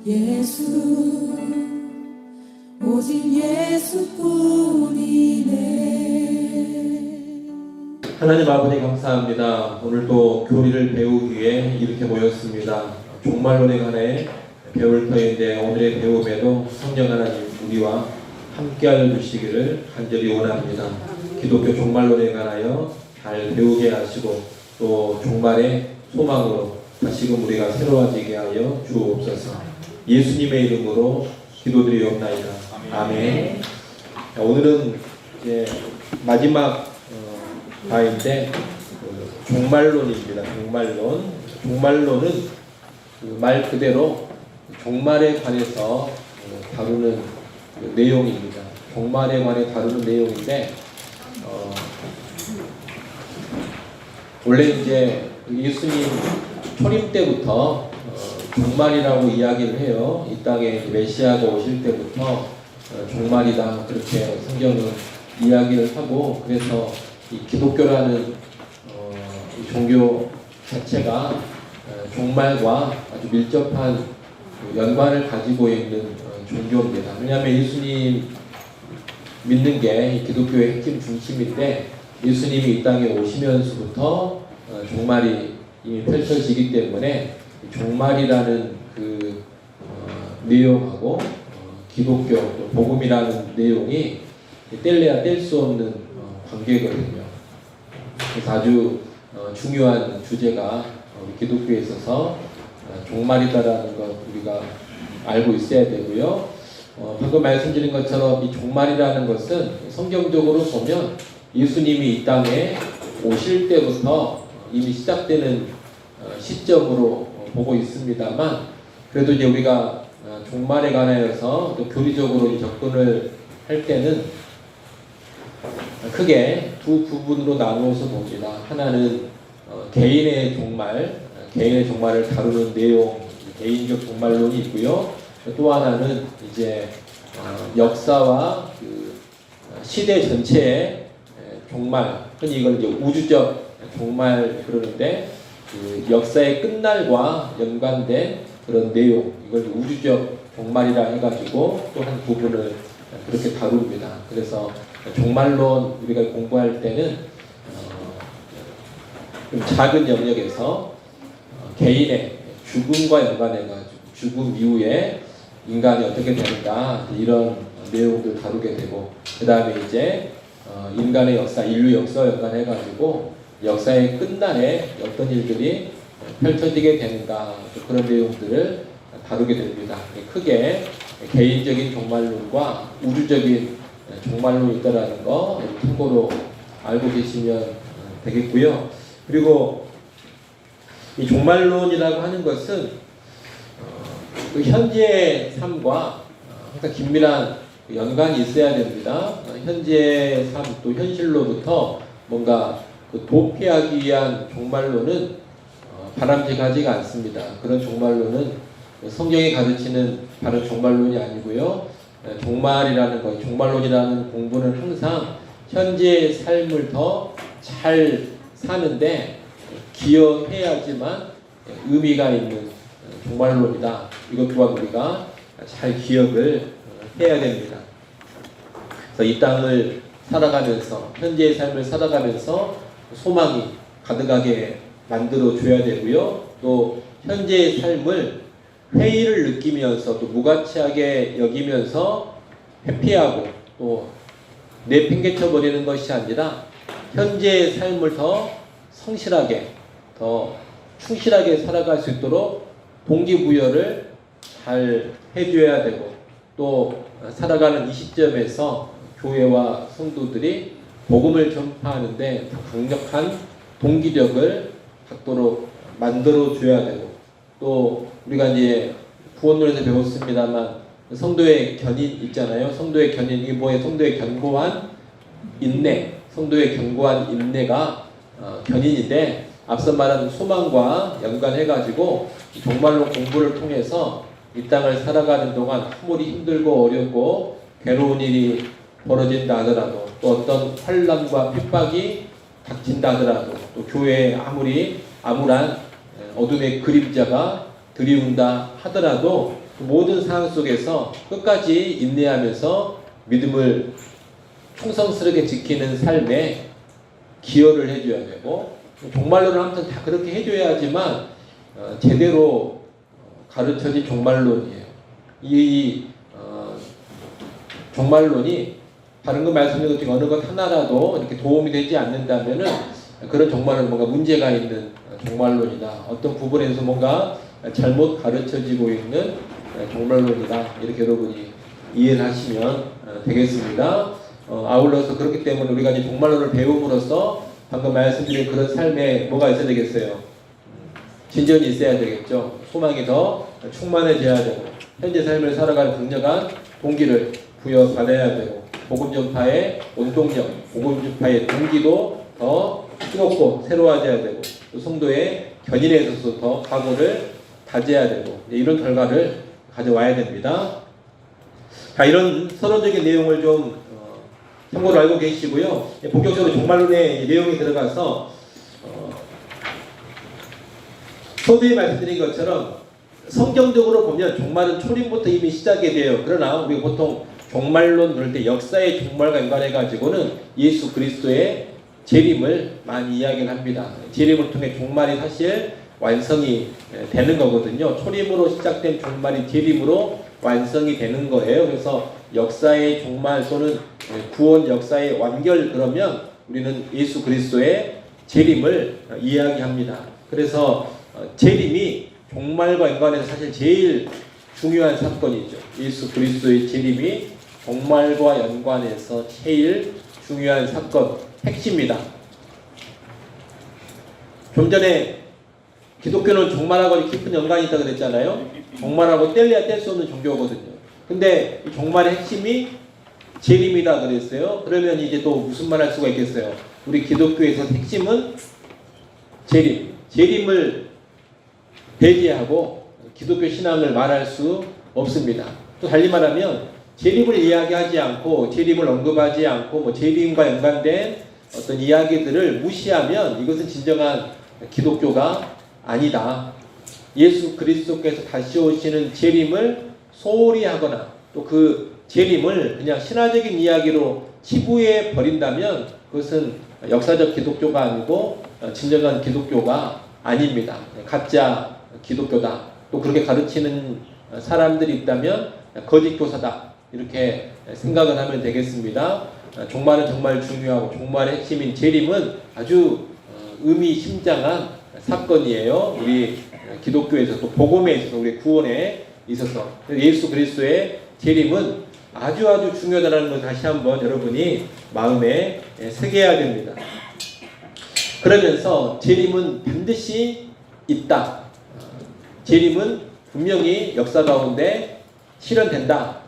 예수 오직 예수뿐이네. 하나님 아버지 감사합니다. 오늘도 교리를 배우기 위해 이렇게 모였습니다. 종말론에 관해 배울 터인데 오늘의 배움에도 성령 하나님 우리와 함께하여 주시기를 간절히 원합니다. 기독교 종말론에 관하여 잘 배우게 하시고 또 종말의 소망으로 다시금 우리가 새로워지게 하여 주옵소서. 예수님의 이름으로 기도드리옵나이다. 아멘. 오늘은 이제 마지막 바인데 종말론입니다. 종말론은 그 말 그대로 종말에 관해서 다루는 내용입니다. 종말에 관해 다루는 내용인데 원래 이제 예수님 초림 때부터 종말이라고 이야기를 해요. 이 땅에 메시아가 오실 때부터 종말이다 그렇게 성경은 이야기를 하고, 그래서 이 기독교라는 이 종교 자체가 종말과 아주 밀접한 연관을 가지고 있는 종교입니다. 왜냐하면 예수님 믿는 게 기독교의 핵심 중심인데 예수님이 이 땅에 오시면서부터 종말이 이미 펼쳐지기 때문에 종말이라는 그 내용하고 기독교 또 복음이라는 내용이 뗄래야 뗄 수 없는 관계거든요. 그래서 아주 중요한 주제가 우리 기독교에 있어서 종말이다라는 것 우리가 알고 있어야 되고요. 방금 말씀드린 것처럼 이 종말이라는 것은 성경적으로 보면 예수님이 이 땅에 오실 때부터 이미 시작되는 시점으로 보고 있습니다만, 그래도 이제 우리가 종말에 관하여서 또 교리적으로 접근을 할 때는 크게 두 부분으로 나누어서 봅니다. 하나는 개인의 종말을 다루는 내용, 개인적 종말론이 있고요. 또 하나는 이제 역사와 그 시대 전체의 종말, 흔히 이걸 이제 우주적 종말 그러는데, 그 역사의 끝날과 연관된 그런 내용, 이걸 우주적 종말이라 해가지고 또 한 부분을 그렇게 다룹니다. 그래서 종말론 우리가 공부할 때는 좀 작은 영역에서 개인의 죽음과 연관해가지고 죽음 이후에 인간이 어떻게 되는가 이런 내용들 다루게 되고, 그 다음에 이제 인간의 역사, 인류 역사와 연관해가지고 역사의 끝날에 어떤 일들이 펼쳐지게 되는가 그런 내용들을 다루게 됩니다. 크게 개인적인 종말론과 우주적인 종말론이 있다라는 거 참고로 알고 계시면 되겠고요. 그리고 이 종말론이라고 하는 것은 그 현재의 삶과 항상 긴밀한 연관이 있어야 됩니다. 현재의 삶 또 현실로부터 뭔가 그 도피하기 위한 종말론은 바람직하지가 않습니다. 그런 종말론은 성경이 가르치는 바른 종말론이 아니고요. 종말론이라는 공부는 항상 현재의 삶을 더 잘 사는데 기여해야지만 의미가 있는 종말론이다. 이것 또한 우리가 잘 기억을 해야 됩니다. 그래서 이 땅을 살아가면서, 현재의 삶을 살아가면서 소망이 가득하게 만들어줘야 되고요. 또 현재의 삶을 회의를 느끼면서 또 무가치하게 여기면서 회피하고 또 내팽개쳐 버리는 것이 아니라 현재의 삶을 더 성실하게, 더 충실하게 살아갈 수 있도록 동기부여를 잘 해줘야 되고, 또 살아가는 이 시점에서 교회와 성도들이 복음을 전파하는데 더 강력한 동기력을 갖도록 만들어줘야 되고, 또 우리가 이제 구원론에서 배웠습니다만 성도의 견인 있잖아요. 성도의 견인, 이게 뭐예요? 성도의 견고한 인내, 성도의 견고한 인내가 견인인데, 앞서 말한 소망과 연관해가지고 종말론 공부를 통해서 이 땅을 살아가는 동안 아무리 힘들고 어렵고 괴로운 일이 벌어진다 하더라도, 또 어떤 환난과 핍박이 닥친다 하더라도, 또 교회에 아무리 암울한 어둠의 그림자가 들이운다 하더라도 모든 상황 속에서 끝까지 인내하면서 믿음을 충성스럽게 지키는 삶에 기여를 해줘야 되고, 종말론은 아무튼 다 그렇게 해줘야지만 제대로 가르쳐진 종말론이에요. 이 종말론이 다른 거 말씀드린 것 중에 어느 것 하나라도 이렇게 도움이 되지 않는다면은 그런 종말은 뭔가 문제가 있는 종말론이다. 어떤 부분에서 뭔가 잘못 가르쳐지고 있는 종말론이다. 이렇게 여러분이 이해를 하시면 되겠습니다. 아울러서 그렇기 때문에 우리가 이제 종말론을 배움으로써 방금 말씀드린 그런 삶에 뭐가 있어야 되겠어요? 진전이 있어야 되겠죠. 소망이 더 충만해져야 되고, 현재 삶을 살아가는 강력한 동기를 부여받아야 되고, 복음 전파의 원동력, 복음 전파의 동기도 더 뜨겁고 새로워져야 되고, 또 성도의 견인에 있어서 더 각오를 다져야 되고, 이런 결과를 가져와야 됩니다. 자, 이런 서론적인 내용을 좀 참고로 알고 계시고요. 본격적으로 종말론의 내용이 들어가서 서두에 말씀드린 것처럼 성경적으로 보면 종말은 초림부터 이미 시작이 돼요. 그러나 우리가 보통 종말론 그럴 때 역사의 종말과 연관해 가지고는 예수 그리스도의 재림을 많이 이야기를 합니다. 재림을 통해 종말이 사실 완성이 되는 거거든요. 초림으로 시작된 종말이 재림으로 완성이 되는 거예요. 그래서 역사의 종말 또는 구원 역사의 완결, 그러면 우리는 예수 그리스도의 재림을 이야기합니다. 그래서 재림이 종말과 연관해서 사실 제일 중요한 사건이죠. 예수 그리스도의 재림이 종말과 연관해서 제일 중요한 사건, 핵심이다. 좀 전에 기독교는 종말하고 깊은 연관이 있다고 그랬잖아요. 종말하고 뗄래야 뗄 수 없는 종교거든요. 근데 이 종말의 핵심이 재림이다 그랬어요. 그러면 이제 또 무슨 말 할 수가 있겠어요? 우리 기독교에서 핵심은 재림. 재림을 배제하고 기독교 신앙을 말할 수 없습니다. 또 달리 말하면 재림을 이야기하지 않고, 재림을 언급하지 않고, 뭐 재림과 연관된 어떤 이야기들을 무시하면 이것은 진정한 기독교가 아니다. 예수 그리스도께서 다시 오시는 재림을 소홀히 하거나 또 그 재림을 그냥 신화적인 이야기로 치부해 버린다면 그것은 역사적 기독교가 아니고 진정한 기독교가 아닙니다. 가짜 기독교다. 또 그렇게 가르치는 사람들이 있다면 거짓 교사다. 이렇게 생각을 하면 되겠습니다. 종말은 정말 중요하고 종말의 핵심인 재림은 아주 의미심장한 사건이에요. 우리 기독교에서 또 복음에 있어서 우리 구원에 있어서 예수 그리스도의 재림은 아주 중요하다는 걸 다시 한번 여러분이 마음에 새겨야 됩니다. 그러면서 재림은 반드시 있다. 재림은 분명히 역사 가운데 실현된다.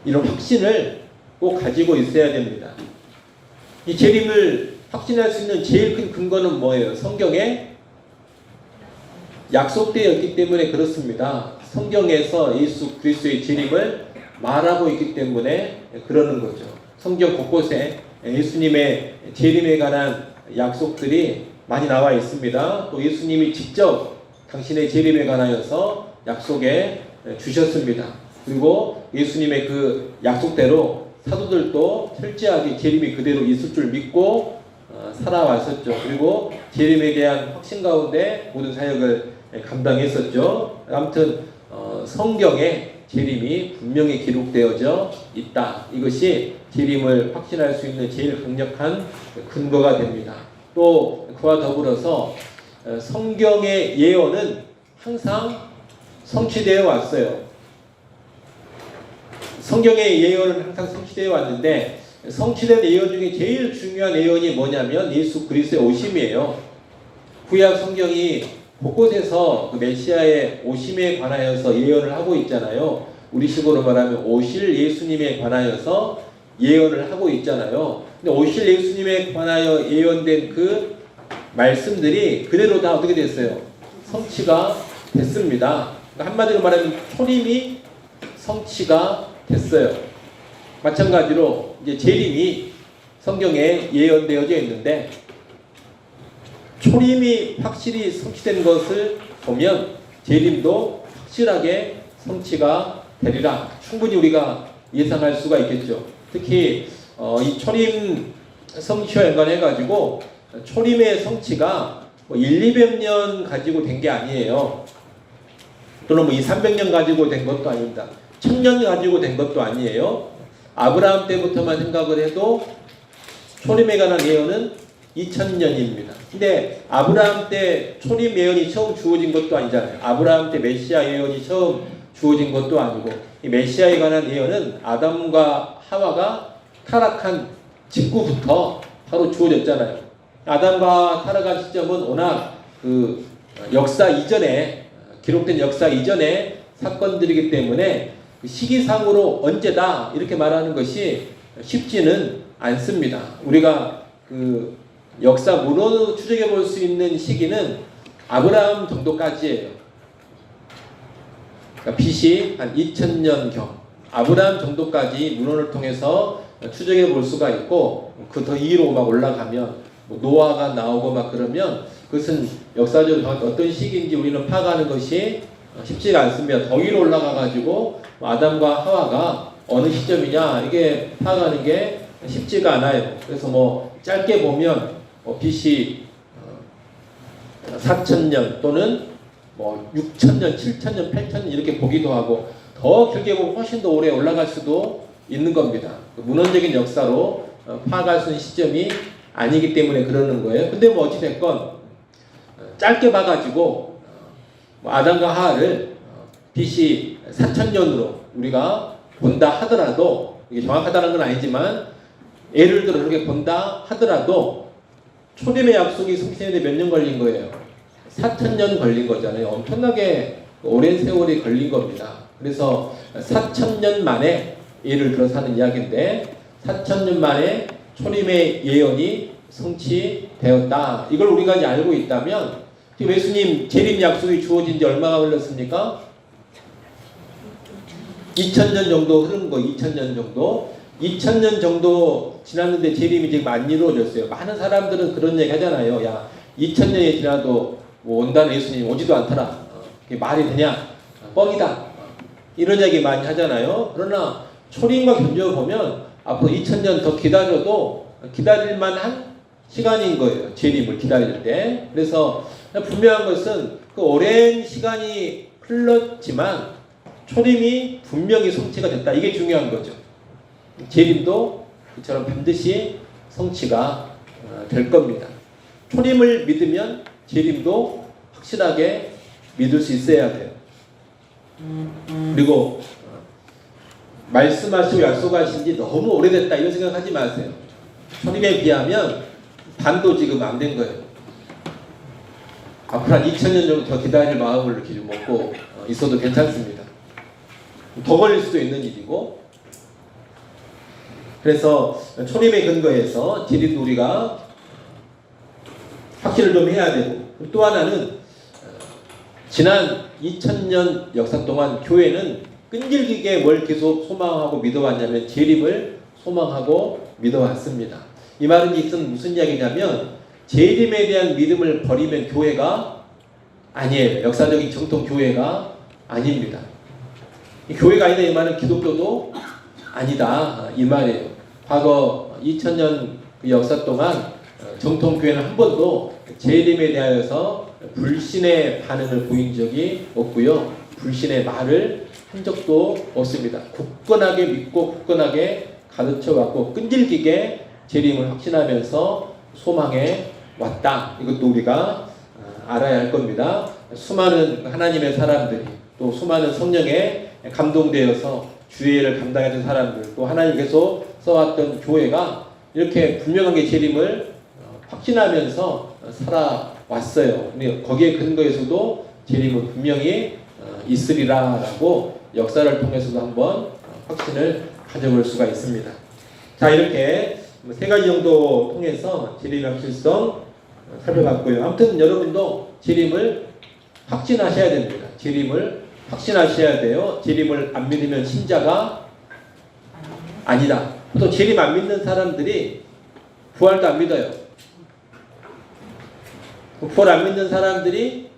이런 확신을 꼭 가지고 있어야 됩니다. 이 재림을 확신할 수 있는 제일 큰 근거는 뭐예요? 성경에 약속되어 있기 때문에 그렇습니다. 성경에서 예수 그리스도의 재림을 말하고 있기 때문에 그러는 거죠. 성경 곳곳에 예수님의 재림에 관한 약속들이 많이 나와 있습니다. 또 예수님이 직접 당신의 재림에 관하여서 약속해 주셨습니다. 그리고 예수님의 그 약속대로 사도들도 철저하게 재림이 그대로 있을 줄 믿고 살아왔었죠. 그리고 재림에 대한 확신 가운데 모든 사역을 감당했었죠. 아무튼 성경에 재림이 분명히 기록되어져 있다. 이것이 재림을 확신할 수 있는 제일 강력한 근거가 됩니다. 또 그와 더불어서 성경의 예언은 항상 성취되어 왔어요. 성경의 예언은 항상 성취되어 왔는데 성취된 예언 중에 제일 중요한 예언이 뭐냐면 예수 그리스도의 오심이에요. 구약 성경이 곳곳에서 그 메시아의 오심에 관하여서 예언을 하고 있잖아요. 우리식으로 말하면 오실 예수님에 관하여서 예언을 하고 있잖아요. 근데 오실 예수님에 관하여 예언된 그 말씀들이 그대로 다 어떻게 됐어요? 성취가 됐습니다. 그러니까 한마디로 말하면 초림이 성취가 됐어요. 마찬가지로 이제 재림이 성경에 예언되어져 있는데 초림이 확실히 성취된 것을 보면 재림도 확실하게 성취가 되리라. 충분히 우리가 예상할 수가 있겠죠. 특히 이 초림 성취와 연관해가지고 초림의 성취가 뭐 1, 200년 가지고 된 게 아니에요. 또는 뭐 2, 300년 가지고 된 것도 아닙니다. 1000년 가지고 된 것도 아니에요. 아브라함 때부터만 생각을 해도 초림에 관한 예언은 2000년입니다. 근데 아브라함 때 초림 예언이 처음 주어진 것도 아니잖아요. 아브라함 때 메시아 예언이 처음 주어진 것도 아니고, 이 메시아에 관한 예언은 아담과 하와가 타락한 직후부터 바로 주어졌잖아요. 아담과 타락한 시점은 워낙 그 역사 이전에, 기록된 역사 이전의 사건들이기 때문에 시기상으로 언제다 이렇게 말하는 것이 쉽지는 않습니다. 우리가 그 역사 문헌으로 추적해 볼 수 있는 시기는 아브라함 정도까지예요. 그러니까 BC 한 2000년경 아브라함 정도까지 문헌을 통해서 추적해 볼 수가 있고, 그 더 위로 막 올라가면 뭐 노아가 나오고 막 그러면 그것은 역사적으로 어떤 시기인지 우리는 파악하는 것이 쉽지가 않습니다. 더 위로 올라가 가지고 아담과 하와가 어느 시점이냐 이게 파악하는 게 쉽지가 않아요. 그래서 뭐 짧게 보면 BC 4000년 또는 뭐 6000년, 7000년, 8000년 이렇게 보기도 하고, 더 길게 보면 훨씬 더 오래 올라갈 수도 있는 겁니다. 문헌적인 역사로 파악할 수 있는 시점이 아니기 때문에 그러는 거예요. 근데 뭐 어찌됐건 짧게 봐가지고 아담과 하와를 BC 4000년으로 우리가 본다 하더라도, 이게 정확하다는 건 아니지만 예를 들어 그렇게 본다 하더라도 초림의 약속이 성취되는데 몇 년 걸린 거예요? 4000년 걸린 거잖아요. 엄청나게 오랜 세월이 걸린 겁니다. 그래서 4000년 만에, 예를 들어서 하는 이야기인데 4000년 만에 초림의 예언이 성취되었다. 이걸 우리가 이제 알고 있다면, 예수님 재림 약속이 주어진 지 얼마가 걸렸습니까? 2000년 정도 흐른 거, 2000년 정도. 2000년 정도 지났는데 재림이 지금 안 이루어졌어요. 많은 사람들은 그런 얘기 하잖아요. 야, 2000년이 지나도 뭐 온다는 예수님 오지도 않더라. 그게 말이 되냐? 뻥이다. 이런 얘기 많이 하잖아요. 그러나 초림과 견뎌보면 앞으로 2000년 더 기다려도 기다릴 만한 시간인 거예요. 재림을 기다릴 때. 그래서 분명한 것은 그 오랜 시간이 흘렀지만 초림이 분명히 성취가 됐다. 이게 중요한 거죠. 재림도 그처럼 반드시 성취가 될 겁니다. 초림을 믿으면 재림도 확실하게 믿을 수 있어야 돼요. 그리고 말씀하시고 약속하신 지 너무 오래됐다 이런 생각하지 마세요. 초림에 비하면 반도 지금 안 된 거예요. 앞으로 한 2000년 정도 더 기다릴 마음을 이렇게 좀 먹고 있어도 괜찮습니다. 더 걸릴 수도 있는 일이고, 그래서 초림의 근거에서 재림도 우리가 확신을 좀 해야 되고, 또 하나는 지난 2000년 역사 동안 교회는 끈질기게 뭘 계속 소망하고 믿어왔냐면 재림을 소망하고 믿어왔습니다. 이 말은 무슨 이야기냐면 재림에 대한 믿음을 버리면 교회가 아니에요. 역사적인 정통 교회가 아닙니다. 교회가 아니다 이 말은 기독교도 아니다 이 말이에요. 과거 2000년 그 역사 동안 정통 교회는 한 번도 재림에 대하여서 불신의 반응을 보인 적이 없고요. 불신의 말을 한 적도 없습니다. 굳건하게 믿고 굳건하게 가르쳐왔고 끈질기게 재림을 확신하면서 소망해 왔다. 이것도 우리가 알아야 할 겁니다. 수많은 하나님의 사람들이, 또 수많은 성령에 감동되어서 주의를 감당했던 사람들, 또 하나님께서 써왔던 교회가 이렇게 분명하게 재림을 확신하면서 살아왔어요. 거기에 근거에서도 재림은 분명히 있으리라라고 역사를 통해서도 한번 확신을 가져볼 수가 있습니다. 자, 이렇게 세 가지 정도 통해서 재림의 확실성 살펴봤고요. 아무튼 여러분도 재림을 확신하셔야 됩니다. 재림을 확신하셔야 돼요. 재림을 안 믿으면 신자가 아니다. 또 재림 안 믿는 사람들이 부활도 안 믿어요. 부활 안 믿는 사람들이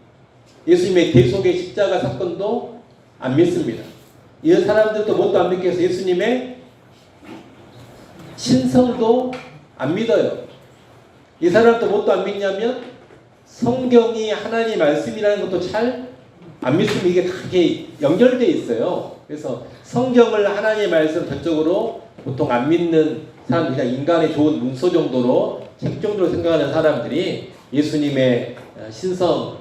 예수님의 대속의 십자가 사건도 안 믿습니다. 이 사람들도 뭣도 안 믿겠어요? 예수님의 신성도 안 믿어요. 이 사람도 뭣도 안 믿냐면 성경이 하나님 말씀이라는 것도 잘 안 믿으면 이게 다 이렇게 연결되어 있어요. 그래서 성경을 하나님의 말씀 전적으로 보통 안 믿는 사람들, 그냥 인간의 좋은 문서 정도로 책 정도로 생각하는 사람들이 예수님의 신성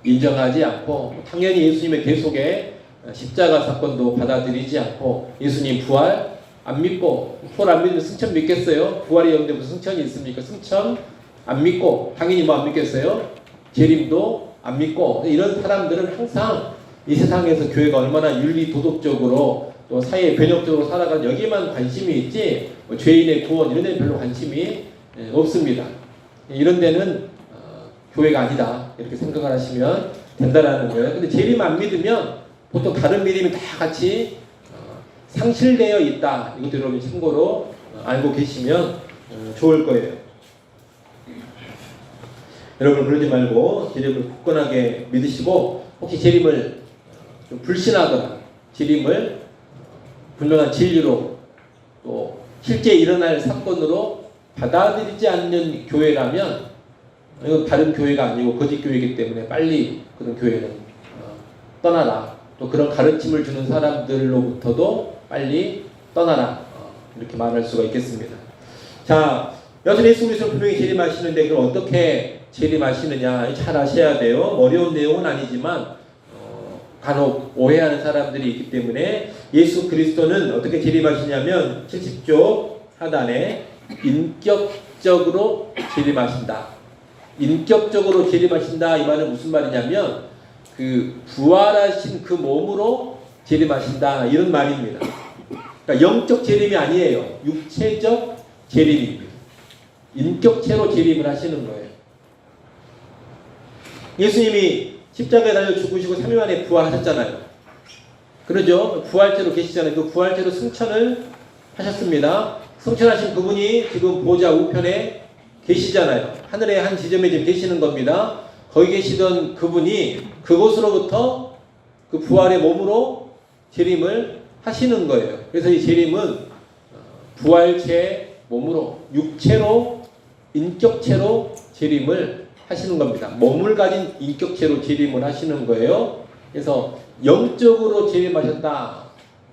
인정하지 않고, 당연히 예수님의 계속의 십자가 사건도 받아들이지 않고, 예수님 부활 안 믿고, 부활 안 믿으면 승천 믿겠어요? 부활이 없는데 무슨 승천이 있습니까? 승천 안 믿고, 당연히 뭐 안 믿겠어요? 재림도 안 믿고. 이런 사람들은 항상 이 세상에서 교회가 얼마나 윤리 도덕적으로 또 사회에 변혁적으로 살아가는 여기에만 관심이 있지, 뭐 죄인의 구원 이런 데는 별로 관심이 없습니다. 이런 데는 교회가 아니다 이렇게 생각을 하시면 된다라는 거예요. 근데 재림 안 믿으면 보통 다른 믿음이 다 같이 상실되어 있다. 이것도 여러분 참고로 알고 계시면 좋을 거예요. 여러분 그러지 말고 재림을 굳건하게 믿으시고, 혹시 재림을 좀 불신하거나 재림을 분명한 진리로 또 실제 일어날 사건으로 받아들이지 않는 교회라면, 이건 다른 교회가 아니고 거짓 교회이기 때문에 빨리 그런 교회는 떠나라. 또 그런 가르침을 주는 사람들로부터도 빨리 떠나라. 이렇게 말할 수가 있겠습니다. 자, 여전히 예수 그리스도 분명히 재림하시는데 그럼 어떻게 재림하시느냐 잘 아셔야 돼요. 어려운 내용은 아니지만 간혹 오해하는 사람들이 있기 때문에, 예수 그리스도는 어떻게 재림하시냐면 70쪽 하단에 인격적으로 재림하신다. 인격적으로 재림하신다. 이 말은 무슨 말이냐면 그 부활하신 그 몸으로 재림하신다 이런 말입니다. 그러니까 영적 재림이 아니에요. 육체적 재림입니다. 인격체로 재림을 하시는 거예요. 예수님이 십자가에 달려 죽으시고 3일 만에 부활하셨잖아요. 그러죠? 부활체로 계시잖아요. 그 부활체로 승천을 하셨습니다. 승천하신 그분이 지금 보좌 우편에 계시잖아요. 하늘의 한 지점에 지금 계시는 겁니다. 거기 계시던 그분이 그곳으로부터 그 부활의 몸으로 재림을 하시는 거예요. 그래서 이 재림은 부활체 몸으로, 육체로, 인격체로 재림을 하시는 겁니다. 몸을 가진 인격체로 재림을 하시는 거예요. 그래서 영적으로 재림하셨다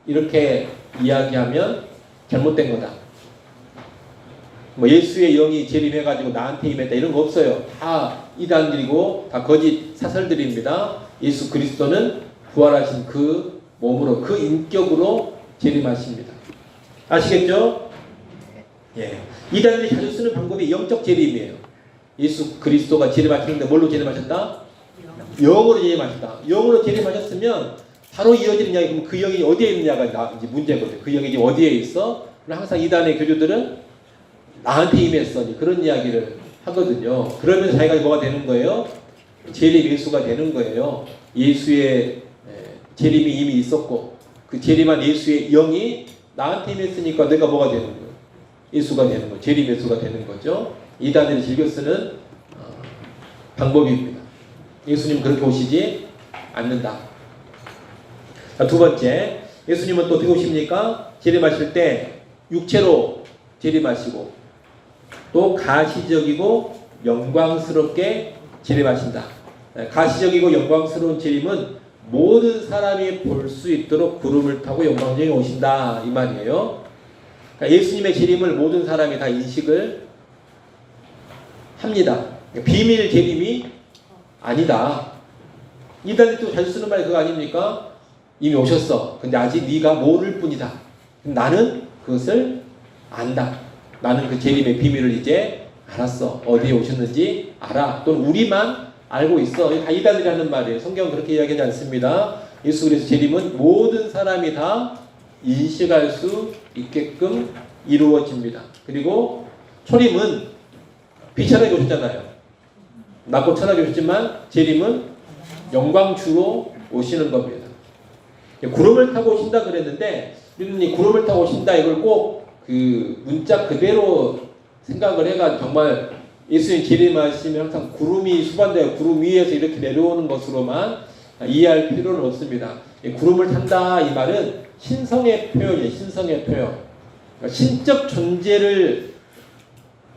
이렇게 이야기하면 잘못된 거다. 뭐 예수의 영이 재림해가지고 나한테 임했다 이런 거 없어요. 다 이단들이고 다 거짓 사설들입니다. 예수 그리스도는 부활하신 그 몸으로, 그 인격으로 재림하십니다. 아시겠죠? 예. 이단들이 자주 쓰는 방법이 영적 재림이에요. 예수 그리스도가 재림하시는데 뭘로 재림하셨다? 영으로 재림하셨다. 영으로 재림하셨으면 바로 이어지는 이야기, 그럼 그 영이 어디에 있느냐가 이제 문제거든요. 그 영이 지금 어디에 있어? 항상 이단의 교주들은 나한테 임했어. 그런 이야기를 하거든요. 그러면 자기가 뭐가 되는 거예요? 재림 예수가 되는 거예요. 예수의 재림이 이미 있었고, 그 재림한 예수의 영이 나한테 임했으니까 내가 뭐가 되는 거예요? 예수가 되는 거예요. 재림 예수가 되는 거죠. 이단들이 즐겨 쓰는 방법입니다. 예수님 그렇게 오시지 않는다. 자, 두 번째, 예수님은 또 어떻게 오십니까? 재림하실 때 육체로 재림하시고 또 가시적이고 영광스럽게 재림하신다. 가시적이고 영광스러운 재림은 모든 사람이 볼 수 있도록 구름을 타고 영광중에 오신다 이 말이에요. 그러니까 예수님의 재림을 모든 사람이 다 인식을 합니다. 비밀 재림이 아니다. 이단이 또 잘 쓰는 말이 그거 아닙니까? 이미 오셨어. 근데 아직 네가 모를 뿐이다. 나는 그것을 안다. 나는 그 재림의 비밀을 이제 알았어. 어디에 오셨는지 알아. 또는 우리만 알고 있어. 다 이단들이 하는 말이에요. 성경은 그렇게 이야기하지 않습니다. 예수 그리스도 재림은 모든 사람이 다 인식할 수 있게끔 이루어집니다. 그리고 초림은 비천하게 오셨잖아요. 낮고 천하게 오셨지만 재림은 영광주로 오시는 겁니다. 구름을 타고 오신다 그랬는데, 우리는 구름을 타고 오신다 이걸 꼭 그 문자 그대로 생각을 해가지고 정말 예수님 재림하시면 항상 구름이 수반되어 구름 위에서 이렇게 내려오는 것으로만 이해할 필요는 없습니다. 이 구름을 탄다 이 말은 신성의 표현이에요. 신성의 표현. 그러니까 신적 존재를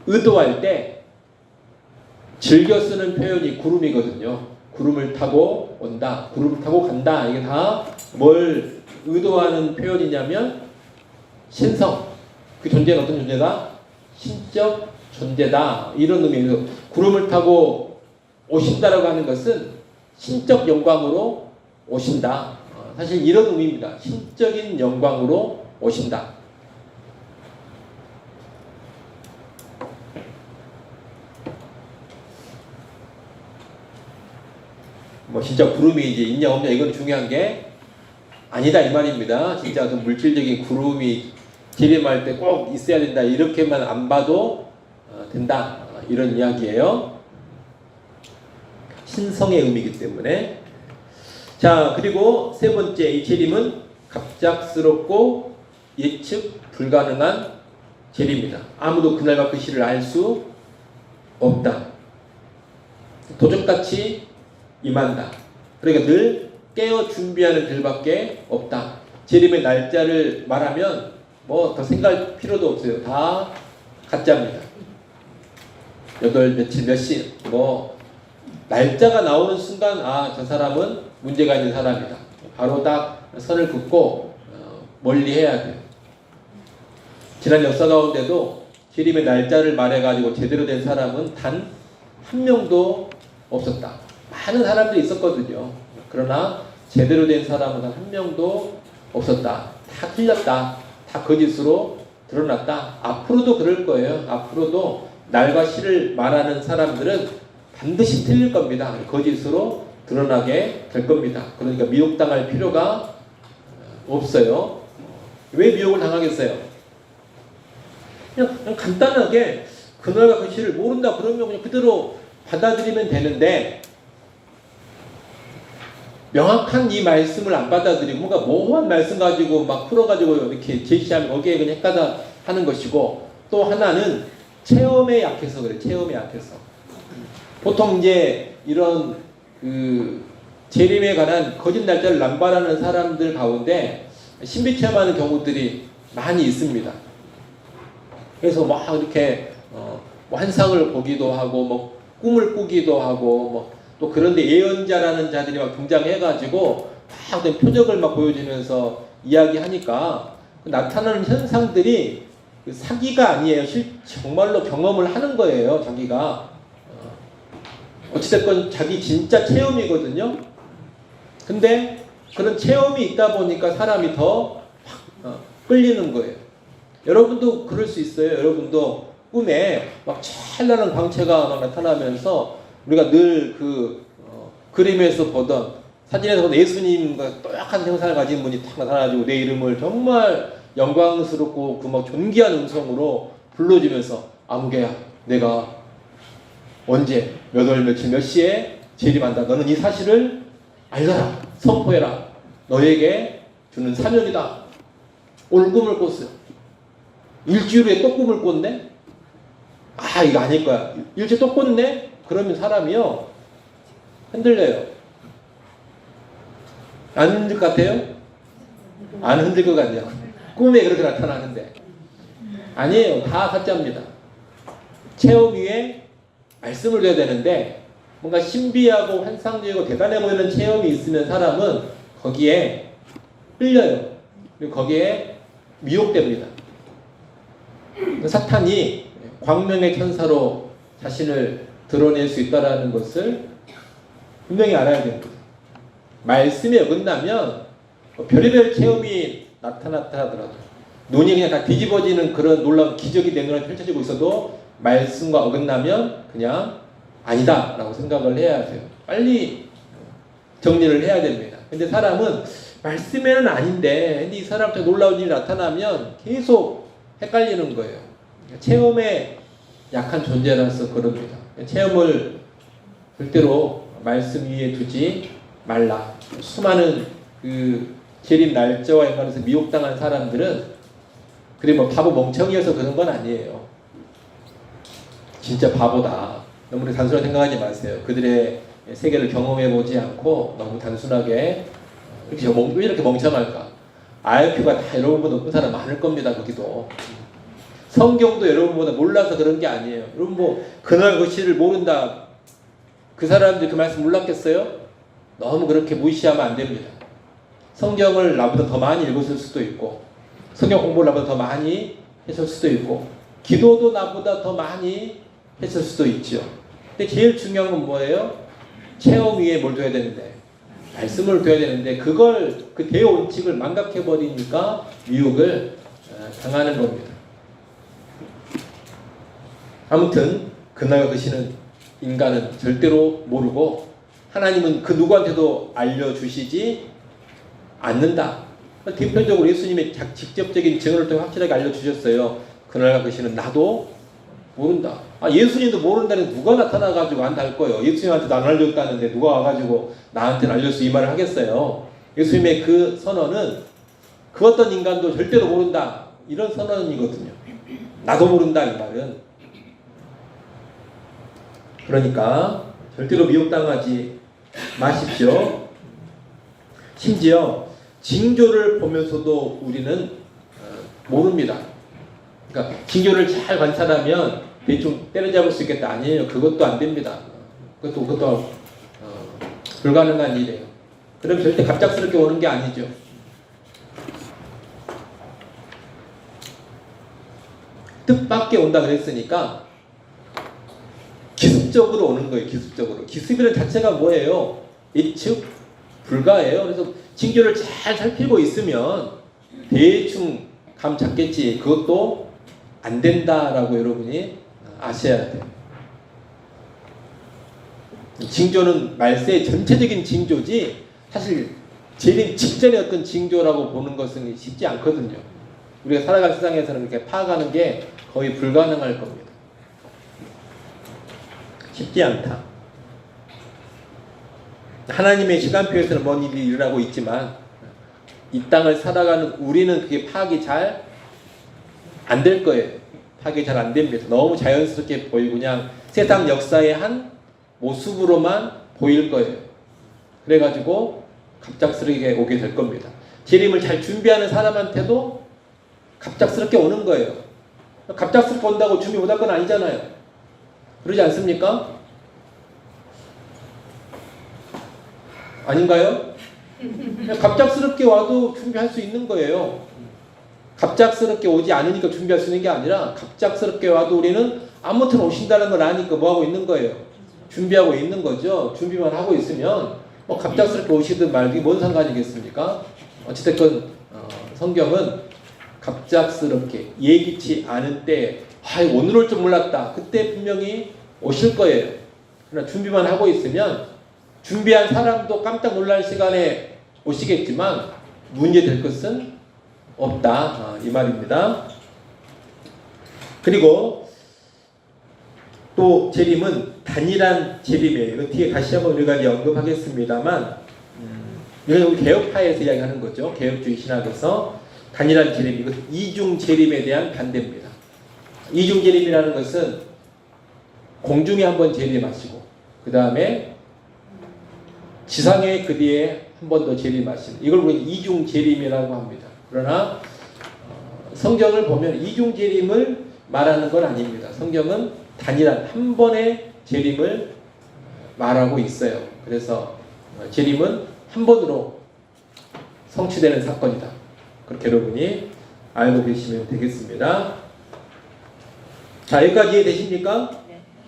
의도할 때 즐겨 쓰는 표현이 구름이거든요. 구름을 타고 온다, 구름을 타고 간다. 이게 다 뭘 의도하는 표현이냐면 신성. 그 존재는 어떤 존재다? 신적 존재다. 이런 의미에서 구름을 타고 오신다라고 하는 것은 신적 영광으로 오신다. 사실 이런 의미입니다. 신적인 영광으로 오신다. 뭐 진짜 구름이 이제 있냐 없냐 이건 중요한 게 아니다 이 말입니다. 진짜 그 물질적인 구름이 재림할 때 꼭 있어야 된다 이렇게만 안 봐도 된다 이런 이야기예요. 신성의 의미이기 때문에. 자, 그리고 세 번째 이 재림은 갑작스럽고 예측 불가능한 재림이다. 아무도 그날과 그 시를 알 수 없다. 도적같이 임한다. 그러니까 늘 깨어 준비하는 들밖에 없다. 재림의 날짜를 말하면 뭐 더 생각할 필요도 없어요. 다 가짜입니다. 8 며칠 몇 시 뭐 날짜가 나오는 순간 아, 저 사람은 문제가 있는 사람이다. 바로 딱 선을 긋고 멀리 해야 돼요. 지난 역사 가운데도 재림의 날짜를 말해가지고 제대로 된 사람은 단 한 명도 없었다. 많은 사람들이 있었거든요. 그러나 제대로 된 사람은 단 한 명도 없었다. 다 틀렸다. 다 거짓으로 드러났다. 앞으로도 그럴 거예요. 앞으로도 날과 시를 말하는 사람들은 반드시 틀릴 겁니다. 거짓으로 드러나게 될 겁니다. 그러니까 미혹당할 필요가 없어요. 왜 미혹을 당하겠어요? 그냥 간단하게 그날과 그 시를 모른다 그러면 그냥 그대로 받아들이면 되는데 명확한 이 말씀을 안 받아들이고 뭔가 모호한 말씀 가지고 막 풀어가지고 이렇게 제시하면 거기에 그냥 헷갈다 하는 것이고, 또 하나는 체험에 약해서 그래. 체험에 약해서. 보통 이제 이런 그 재림에 관한 거짓 날짜를 남발하는 사람들 가운데 신비 체험하는 경우들이 많이 있습니다. 그래서 막 이렇게 뭐 환상을 보기도 하고 뭐 꿈을 꾸기도 하고 뭐 또 그런데 예언자라는 자들이 막 등장해가지고 막 어떤 표적을 막 보여주면서 이야기하니까 나타나는 현상들이 사기가 아니에요. 정말로 경험을 하는 거예요. 자기가 어찌됐건 자기 진짜 체험이거든요. 근데 그런 체험이 있다 보니까 사람이 더 끌리는 거예요. 여러분도 그럴 수 있어요. 여러분도 꿈에 막 찬란한 광채가 막 나타나면서 우리가 늘 그림에서 보던 사진에서 보던 예수님과 또약한 형상을 가진 분이 탁 나타나가지고 내 이름을 정말 영광스럽고 그 막 존귀한 음성으로 불러주면서 아무개야 내가 언제 몇 월 며칠 몇 시에 재림한다. 너는 이 사실을 알려라. 선포해라. 너에게 주는 사명이다. 오늘 꿈을 꿨어요. 일주일 후에 또 꿈을 꿨네? 아 이거 아닐 거야. 일주일 또 꿨네? 그러면 사람이요 흔들려요. 안 흔들 것 같아요? 안 흔들 것 같네요. 꿈에 그렇게 나타나는데 아니에요. 다 가짜입니다. 체험 위에 말씀을 줘야 되는데 뭔가 신비하고 환상적이고 대단해 보이는 체험이 있으면 사람은 거기에 끌려요. 그리고 거기에 미혹됩니다. 사탄이 광명의 천사로 자신을 드러낼 수 있다는 것을 분명히 알아야 됩니다. 말씀에 어긋나면 별의별 체험이 나타났다 하더라도 눈이 그냥 다 뒤집어지는 그런 놀라운 기적이 내 눈에 펼쳐지고 있어도 말씀과 어긋나면 그냥 아니다 라고 생각을 해야 돼요. 빨리 정리를 해야 됩니다. 근데 사람은 말씀에는 아닌데 근데 이 사람한테 놀라운 일이 나타나면 계속 헷갈리는 거예요. 체험에 약한 존재라서 그럽니다. 체험을 절대로 말씀 위에 두지 말라. 수많은 그 재림 날짜와 연관해서 미혹당한 사람들은 그래 뭐 바보 멍청이어서 그런 건 아니에요. 진짜 바보다. 너무 단순하게 생각하지 마세요. 그들의 세계를 경험해 보지 않고 너무 단순하게 왜 이렇게 멍청할까? IQ가 다 여러분보다 높은 사람 많을 겁니다. 거기도. 성경도 여러분보다 몰라서 그런 게 아니에요. 여러분 뭐 그날 그 시를 모른다. 그 사람들이 그 말씀 몰랐겠어요? 너무 그렇게 무시하면 안 됩니다. 성경을 나보다 더 많이 읽었을 수도 있고, 성경 공부를 나보다 더 많이 했을 수도 있고, 기도도 나보다 더 많이 했을 수도 있죠. 근데 제일 중요한 건 뭐예요? 체험 위에 뭘 둬야 되는데, 말씀을 둬야 되는데, 그걸 그 대의 원칙을 망각해 버리니까 미혹을 당하는 겁니다. 아무튼 그날과 그 시는 인간은 절대로 모르고 하나님은 그 누구한테도 알려주시지 않는다. 대표적으로 예수님의 직접적인 증언을 통해 확실하게 알려주셨어요. 그날과 그 시는 나도 모른다. 예수님도 모른다는 누가 나타나가지고 안다 할 거예요. 예수님한테도 안 알려줬다는데 누가 와가지고 나한테는 알렸어 이 말을 하겠어요. 예수님의 그 선언은 그 어떤 인간도 절대로 모른다. 이런 선언이거든요. 나도 모른다 이 말은. 그러니까 절대로 미혹당하지 마십시오. 심지어 징조를 보면서도 우리는 모릅니다. 그러니까 징조를 잘 관찰하면 대충 때려잡을 수 있겠다. 아니에요. 그것도 안 됩니다. 그것도 불가능한 일이에요. 그럼 절대 갑작스럽게 오는 게 아니죠. 뜻밖에 온다 그랬으니까 기습적으로 오는 거예요. 기습적으로. 기습이라는 자체가 뭐예요? 예측 불가예요. 그래서 징조를 잘 살피고 있으면 대충 감 잡겠지. 그것도 안 된다라고 여러분이 아셔야 돼요. 징조는 말세의 전체적인 징조지 사실 재림 직전의 어떤 징조라고 보는 것은 쉽지 않거든요. 우리가 살아갈 세상에서는 그렇게 파악하는 게 거의 불가능할 겁니다. 쉽지 않다. 하나님의 시간표에서는 뭔 일이 일어나고 있지만 이 땅을 살아가는 우리는 그게 파악이 잘 안 될 거예요. 파악이 잘 안 됩니다. 너무 자연스럽게 보이고 그냥 세상 역사의 한 모습으로만 보일 거예요. 그래가지고 갑작스럽게 오게 될 겁니다. 재림을 잘 준비하는 사람한테도 갑작스럽게 오는 거예요. 갑작스럽게 온다고 준비 못할 건 아니잖아요. 그러지 않습니까? 아닌가요? 갑작스럽게 와도 준비할 수 있는 거예요. 갑작스럽게 오지 않으니까 준비할 수 있는 게 아니라 갑작스럽게 와도 우리는 아무튼 오신다는 걸 아니까 뭐 하고 있는 거예요? 준비하고 있는 거죠. 준비만 하고 있으면 뭐 갑작스럽게 오시든 말든 뭔 상관이겠습니까? 어찌됐건 성경은 갑작스럽게 예기치 않은 때 오늘 올 줄 몰랐다. 그때 분명히 오실 거예요. 그러나 준비만 하고 있으면 준비한 사람도 깜짝 놀랄 시간에 오시겠지만 문제될 것은 없다. 이 말입니다. 그리고 또 재림은 단일한 재림이에요. 이거 뒤에 다시 한번 우리가 언급하겠습니다만 이건 우리 개혁파에서 이야기하는 거죠. 개혁주의 신학에서 단일한 재림, 이것 이중 재림에 대한 반대입니다. 이중 재림이라는 것은 공중에 한번 재림하시고 그 다음에 지상에 그 뒤에 한 번 더 재림하시는 이걸 우리는 이중 재림이라고 합니다. 그러나 성경을 보면 이중 재림을 말하는 건 아닙니다. 성경은 단일한 한 번의 재림을 말하고 있어요. 그래서 재림은 한 번으로 성취되는 사건이다. 그렇게 여러분이 알고 계시면 되겠습니다. 자, 여기까지 이해되십니까?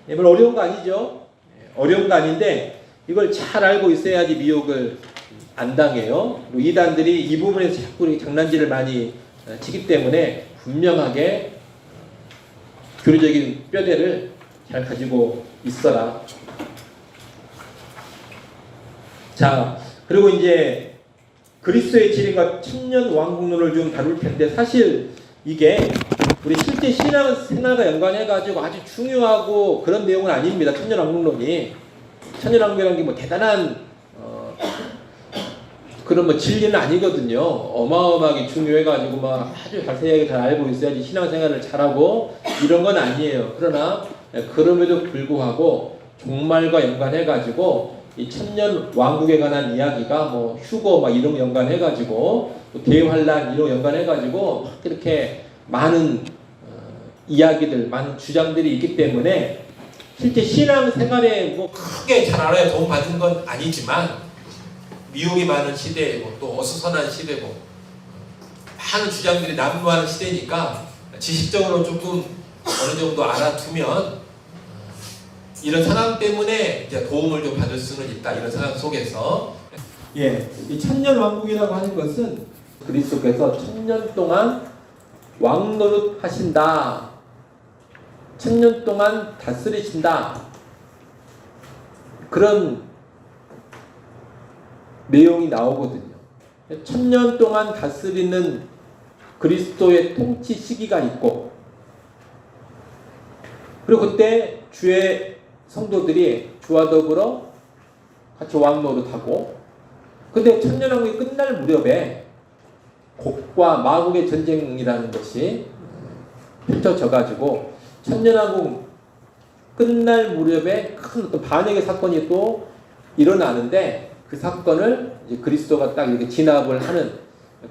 네. 별 어려운 거 아니죠? 어려운 거 아닌데 이걸 잘 알고 있어야지 미혹을 안 당해요. 이단들이 이 부분에서 자꾸 장난질을 많이 치기 때문에 분명하게 교리적인 뼈대를 잘 가지고 있어라. 자, 그리고 이제 그리스도의 재림과 천년 왕국론을 좀 다룰 텐데 사실 이게 우리 실제 신앙생활과 연관해가지고 아주 중요하고 그런 내용은 아닙니다. 천년 왕국론이. 천년 왕국이라는 게 뭐 대단한 그런 뭐 진리는 아니거든요. 어마어마하게 중요해가지고 막 아주 자세하게 잘 알고 있어야지 신앙생활을 잘하고 이런 건 아니에요. 그러나 그럼에도 불구하고 종말과 연관해가지고 이 천년 왕국에 관한 이야기가 뭐 휴거 막 이런 거 연관해가지고 또 대환란 이런 거 연관해가지고 막 이렇게 많은 이야기들, 많은 주장들이 있기 때문에 실제 신앙생활에 뭐 크게 잘 알아야 도움 받은 건 아니지만 미혹이 많은 시대이고 또 어수선한 시대고 많은 주장들이 난무하는 시대니까 지식적으로 조금 어느 정도 알아두면 이런 상황 때문에 이제 도움을 좀 받을 수는 있다. 이런 상황 속에서 이 천년 왕국이라고 하는 것은 그리스도께서 천년 동안 왕노릇 하신다. 천년 동안 다스리신다. 그런 내용이 나오거든요. 천년 동안 다스리는 그리스도의 통치 시기가 있고, 그리고 그때 주의 성도들이 주와 더불어 같이 왕노릇하고, 근데 천년왕국이 끝날 무렵에 곡과 마곡의 전쟁이라는 것이 펼쳐져 가지고 천년왕국 끝날 무렵에 큰 어떤 반역의 사건이 또 일어나는데, 그 사건을 이제 그리스도가 딱 이렇게 진압을 하는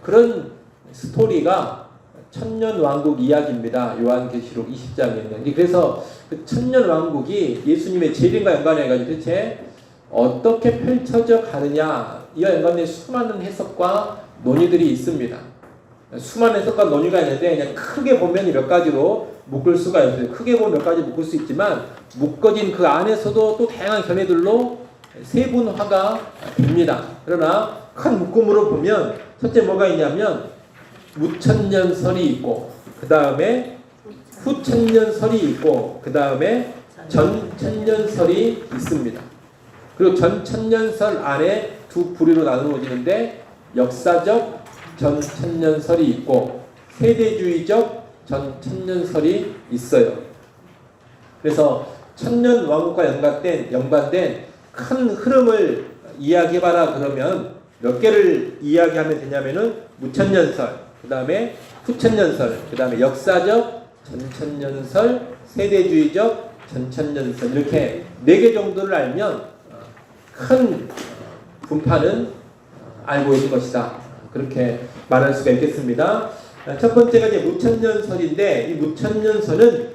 그런 스토리가 천년왕국 이야기입니다. 요한계시록 20장에 있는. 그래서 그 천년왕국이 예수님의 재림과 연관해가지고 대체 어떻게 펼쳐져 가느냐, 이와 연관된 수많은 해석과 논의들이 있습니다. 수많은 해석과 논의가 있는데 그냥 크게 보면 몇 가지로 묶을 수가 있어요. 크게 보면 몇 가지 묶을 수 있지만 묶어진 그 안에서도 또 다양한 견해들로 세분화가 됩니다. 그러나 큰 묶음으로 보면 첫째 뭐가 있냐면 무천년설이 있고, 그 다음에 후천년설이 있고, 그 다음에 전천년설이 있습니다. 그리고 전천년설 안에 두 부류로 나누어지는데 역사적 전천년설이 있고 세대주의적 전천년설이 있어요. 그래서 천년왕국과 연관된 큰 흐름을 이야기해봐라 그러면 몇 개를 이야기하면 되냐면은 무천년설, 그 다음에 후천년설, 그 다음에 역사적 전천년설, 세대주의적 전천년설, 이렇게 4개 정도를 알면 큰 분파는 알고 있는 것이다. 그렇게 말할 수가 있겠습니다. 첫 번째가 이제 무천년설인데, 이 무천년설은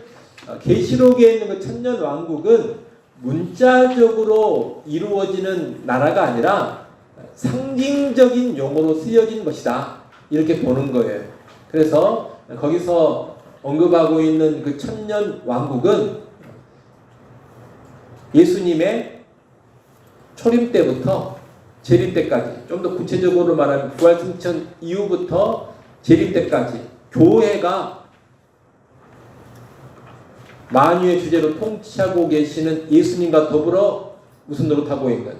계시록에 있는 그 천년왕국은 문자적으로 이루어지는 나라가 아니라 상징적인 용어로 쓰여진 것이다. 이렇게 보는 거예요. 그래서 거기서 언급하고 있는 그 천년왕국은 예수님의 초림 때부터 재림 때까지, 좀 더 구체적으로 말하면 부활승천 이후부터 재림 때까지 교회가 만유의 주제로 통치하고 계시는 예수님과 더불어 무슨 노릇하고 있는,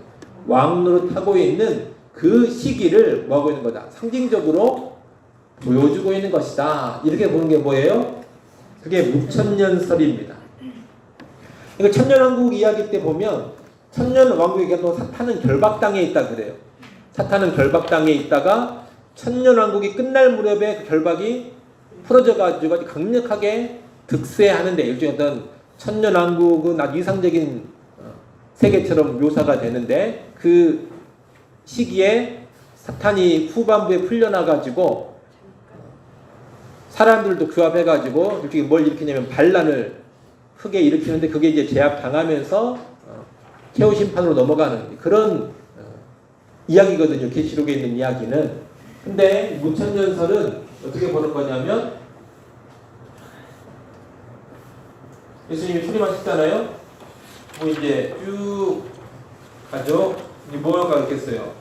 왕 노릇하고 있는 그 시기를 뭐하고 있는 거다, 상징적으로 보여주고 있는 것이다. 이렇게 보는 게 뭐예요? 그게 무천년설입니다. 이거 천년왕국 이야기 때 보면 천년왕국에도 사탄은 결박당에 있다 그래요. 사탄은 결박당에 있다가 천년왕국이 끝날 무렵에 그 결박이 풀어져 가지고 강력하게 득세하는데, 일종의 어떤 천년왕국은 아주 이상적인 세계처럼 묘사가 되는데, 그 시기에 사탄이 후반부에 풀려나가지고 사람들도 규합해가지고 일종의 뭘 일으키냐면 반란을 크게 일으키는데, 그게 이제 제압당하면서 최후 심판으로 넘어가는 그런 이야기거든요. 계시록에 있는 이야기는. 근데 무천년설은 어떻게 보는 거냐면, 예수님이 초림하셨잖아요. 뭐 이제 쭉 가죠. 이제 뭐가 있겠어요?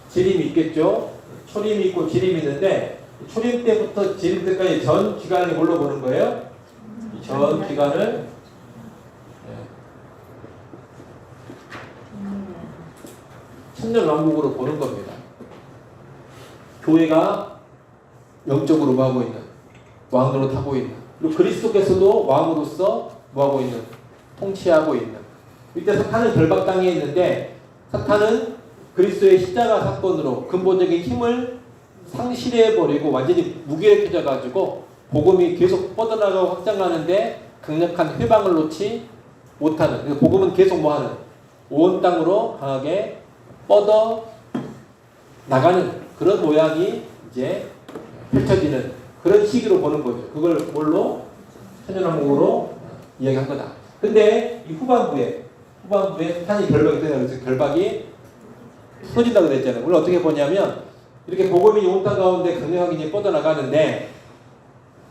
재림이 있겠죠. 초림이 있고 재림이 있는데, 초림 때부터 재림 때까지 전 기간을 뭘로 보는 거예요? 전 기간을 천년왕국으로 보는 겁니다. 교회가 영적으로 뭐하고 있는, 왕으로 타고 있는, 그리고 그리스도께서도 왕으로서 뭐하고 있는, 통치하고 있는. 이때 사탄은 결박당해 있는데, 사탄은 그리스도의 십자가 사건으로 근본적인 힘을 상실해버리고 완전히 무기력해져 가지고 복음이 계속 뻗어나가고 확장하는데 강력한 회방을 놓지 못하는, 그러니까 복음은 계속 뭐하는, 온 땅으로 강하게 뻗어 나가는 그런 모양이 이제 펼쳐지는 그런 시기로 보는 거죠. 그걸 뭘로? 천년왕국으로 이야기한 거다. 근데 이 후반부에 사탄이 결박이 되냐 그래서 결박이 풀어진다고 그랬잖아요. 우리 어떻게 보냐면 이렇게 복음이 온 땅 가운데 강력하게 이제 뻗어나가는데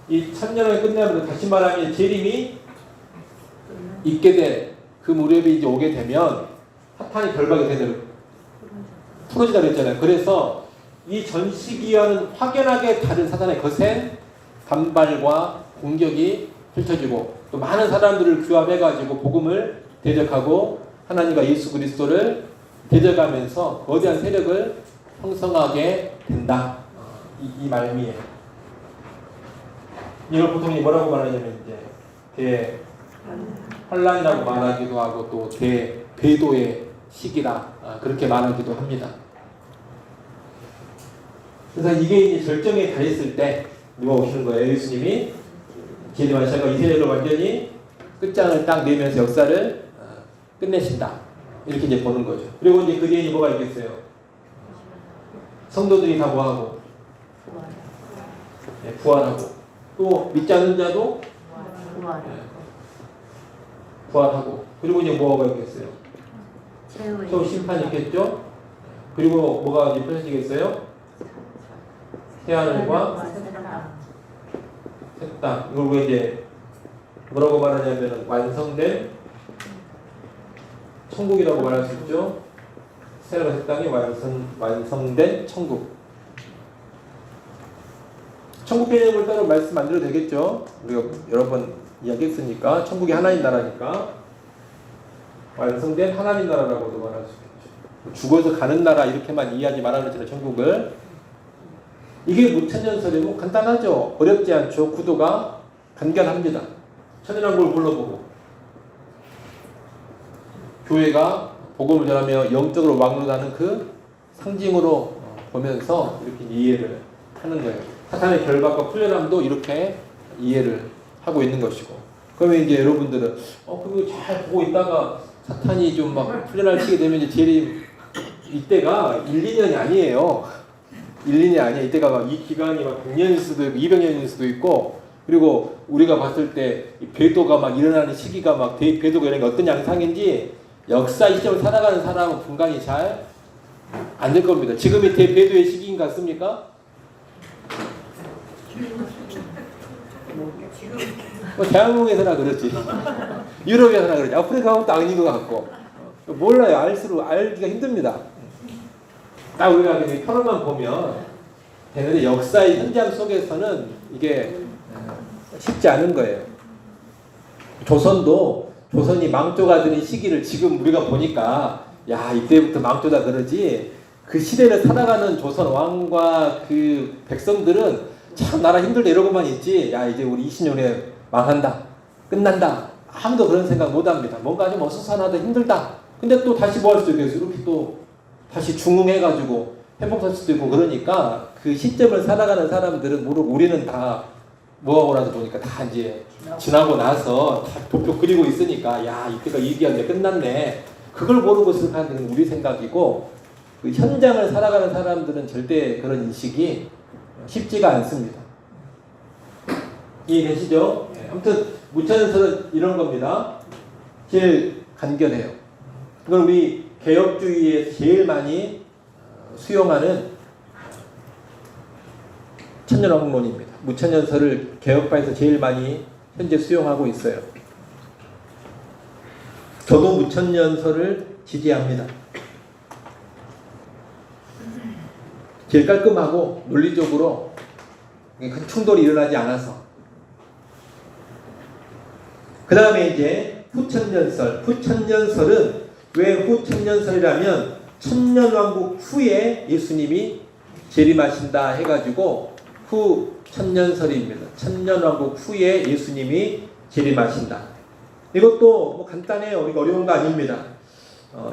이 천년왕이 끝나면 다시 말하면 재림이 있게 될 그 무렵이 이제 오게 되면 사탄이 결박이 되도록 풀어지다 그랬잖아요. 그래서 이 전 시기와는 확연하게 다른 사탄의 거센 반발과 공격이 펼쳐지고 또 많은 사람들을 규합해가지고 복음을 대적하고 하나님과 예수 그리스도를 대적하면서 거대한 세력을 형성하게 된다. 이 말미에 이걸 보통 뭐라고 말하냐면 이제 대환란이라고 말하기도 하고 또 대궤도의 시기다 그렇게 말하기도 합니다. 그래서 이게 이제 절정에 가 있을 때 누가 오시는 거예요? 예수님이 재림하셔서 이스라엘로 완전히 끝장을 딱 내면서 역사를 끝내신다. 이렇게 이제 보는 거죠. 그리고 이제 그 뒤에 뭐가 있겠어요? 성도들이 다 뭐하고? 부활하고. 또 믿지 않는 자도 부활하고. 그리고 이제 뭐가 있겠어요? 또 심판이 있겠죠? 그리고 뭐가 이제 펼쳐지겠어요? 새하늘과 새 땅. 이걸 이제 뭐라고 말하냐면 완성된 천국이라고 말할 수 있죠. 새하늘과 새 땅이 완성된 천국. 천국 개념을 따로 말씀 안 드려도 되겠죠. 우리가 여러 번 이야기했으니까 천국이 하나님 나라니까 완성된 하나님 나라라고도 말할 수 있겠죠. 죽어서 가는 나라 이렇게만 이해하지 말아야 되잖아요. 천국을. 이게 무천년설이고 간단하죠. 어렵지 않죠. 구도가 간결합니다. 천연왕국을 불러보고 교회가 복음을 전하며 영적으로 왕노하는 그 상징으로 보면서 이렇게 이해를 하는 거예요. 사탄의 결박과 풀려남도 이렇게 이해를 하고 있는 것이고. 그러면 이제 여러분들은 그거 잘 보고 있다가 사탄이 좀 막 풀려날 시게 되면 이제 재림 이때가 1, 2년이 아니에요. 1, 2년이 아니에요. 이때가 막 이 기간이 막 100년일 수도 있고 200년일 수도 있고 그리고 우리가 봤을 때 배도가 막 일어나는 시기가 막 배도가 이런 게 어떤 양상인지 역사 시점을 살아가는 사람은 분간이 잘 안 될 겁니다. 지금이 대배도의 시기인 것 같습니까? 뭐 대한민국에서나 그렇지. 유럽에서나 그렇지. 아프리카 가면 또 아닌 것 같고. 몰라요. 알기가 힘듭니다. 딱 우리가 편언만 보면 되는데 역사의 현장 속에서는 이게 쉽지 않은 거예요. 조선이 망조가 되는 시기를 지금 우리가 보니까 야 이때부터 망조다 그러지 그 시대를 살아가는 조선 왕과 그 백성들은 참 나라 힘들다 이러고만 있지 야 이제 우리 20년 후에 망한다 끝난다 아무도 그런 생각 못합니다. 뭔가 좀 어수선하다 힘들다. 근데 또 다시 뭐 할 수도 있겠어요. 이렇게 또 다시 중흥해가지고 회복할 수도 있고 그러니까 그 시점을 살아가는 사람들은 모르고 우리는 다 뭐하고 나서 보니까 다 이제 지나고 나서 다 도표 그리고 있으니까 야 이때가 이 기간 이제 끝났네. 그걸 모르고 생각하는 우리 생각이고 그 현장을 살아가는 사람들은 절대 그런 인식이 쉽지가 않습니다. 이해되시죠? 아무튼 무천연설은 이런 겁니다. 제일 간결해요. 이건 우리 개혁주의에서 제일 많이 수용하는 천년왕국론입니다. 무천년설을 개혁파에서 제일 많이 현재 수용하고 있어요. 저도 무천년설을 지지합니다. 제일 깔끔하고 논리적으로 큰 충돌이 일어나지 않아서. 그 다음에 이제 후천년설. 후천년설은 왜 후천년설이라면 천년왕국 후에 예수님이 재림하신다 해가지고 후천년설입니다. 천년왕국 후에 예수님이 재림하신다. 이것도 뭐 간단해요. 이거 어려운 거 아닙니다.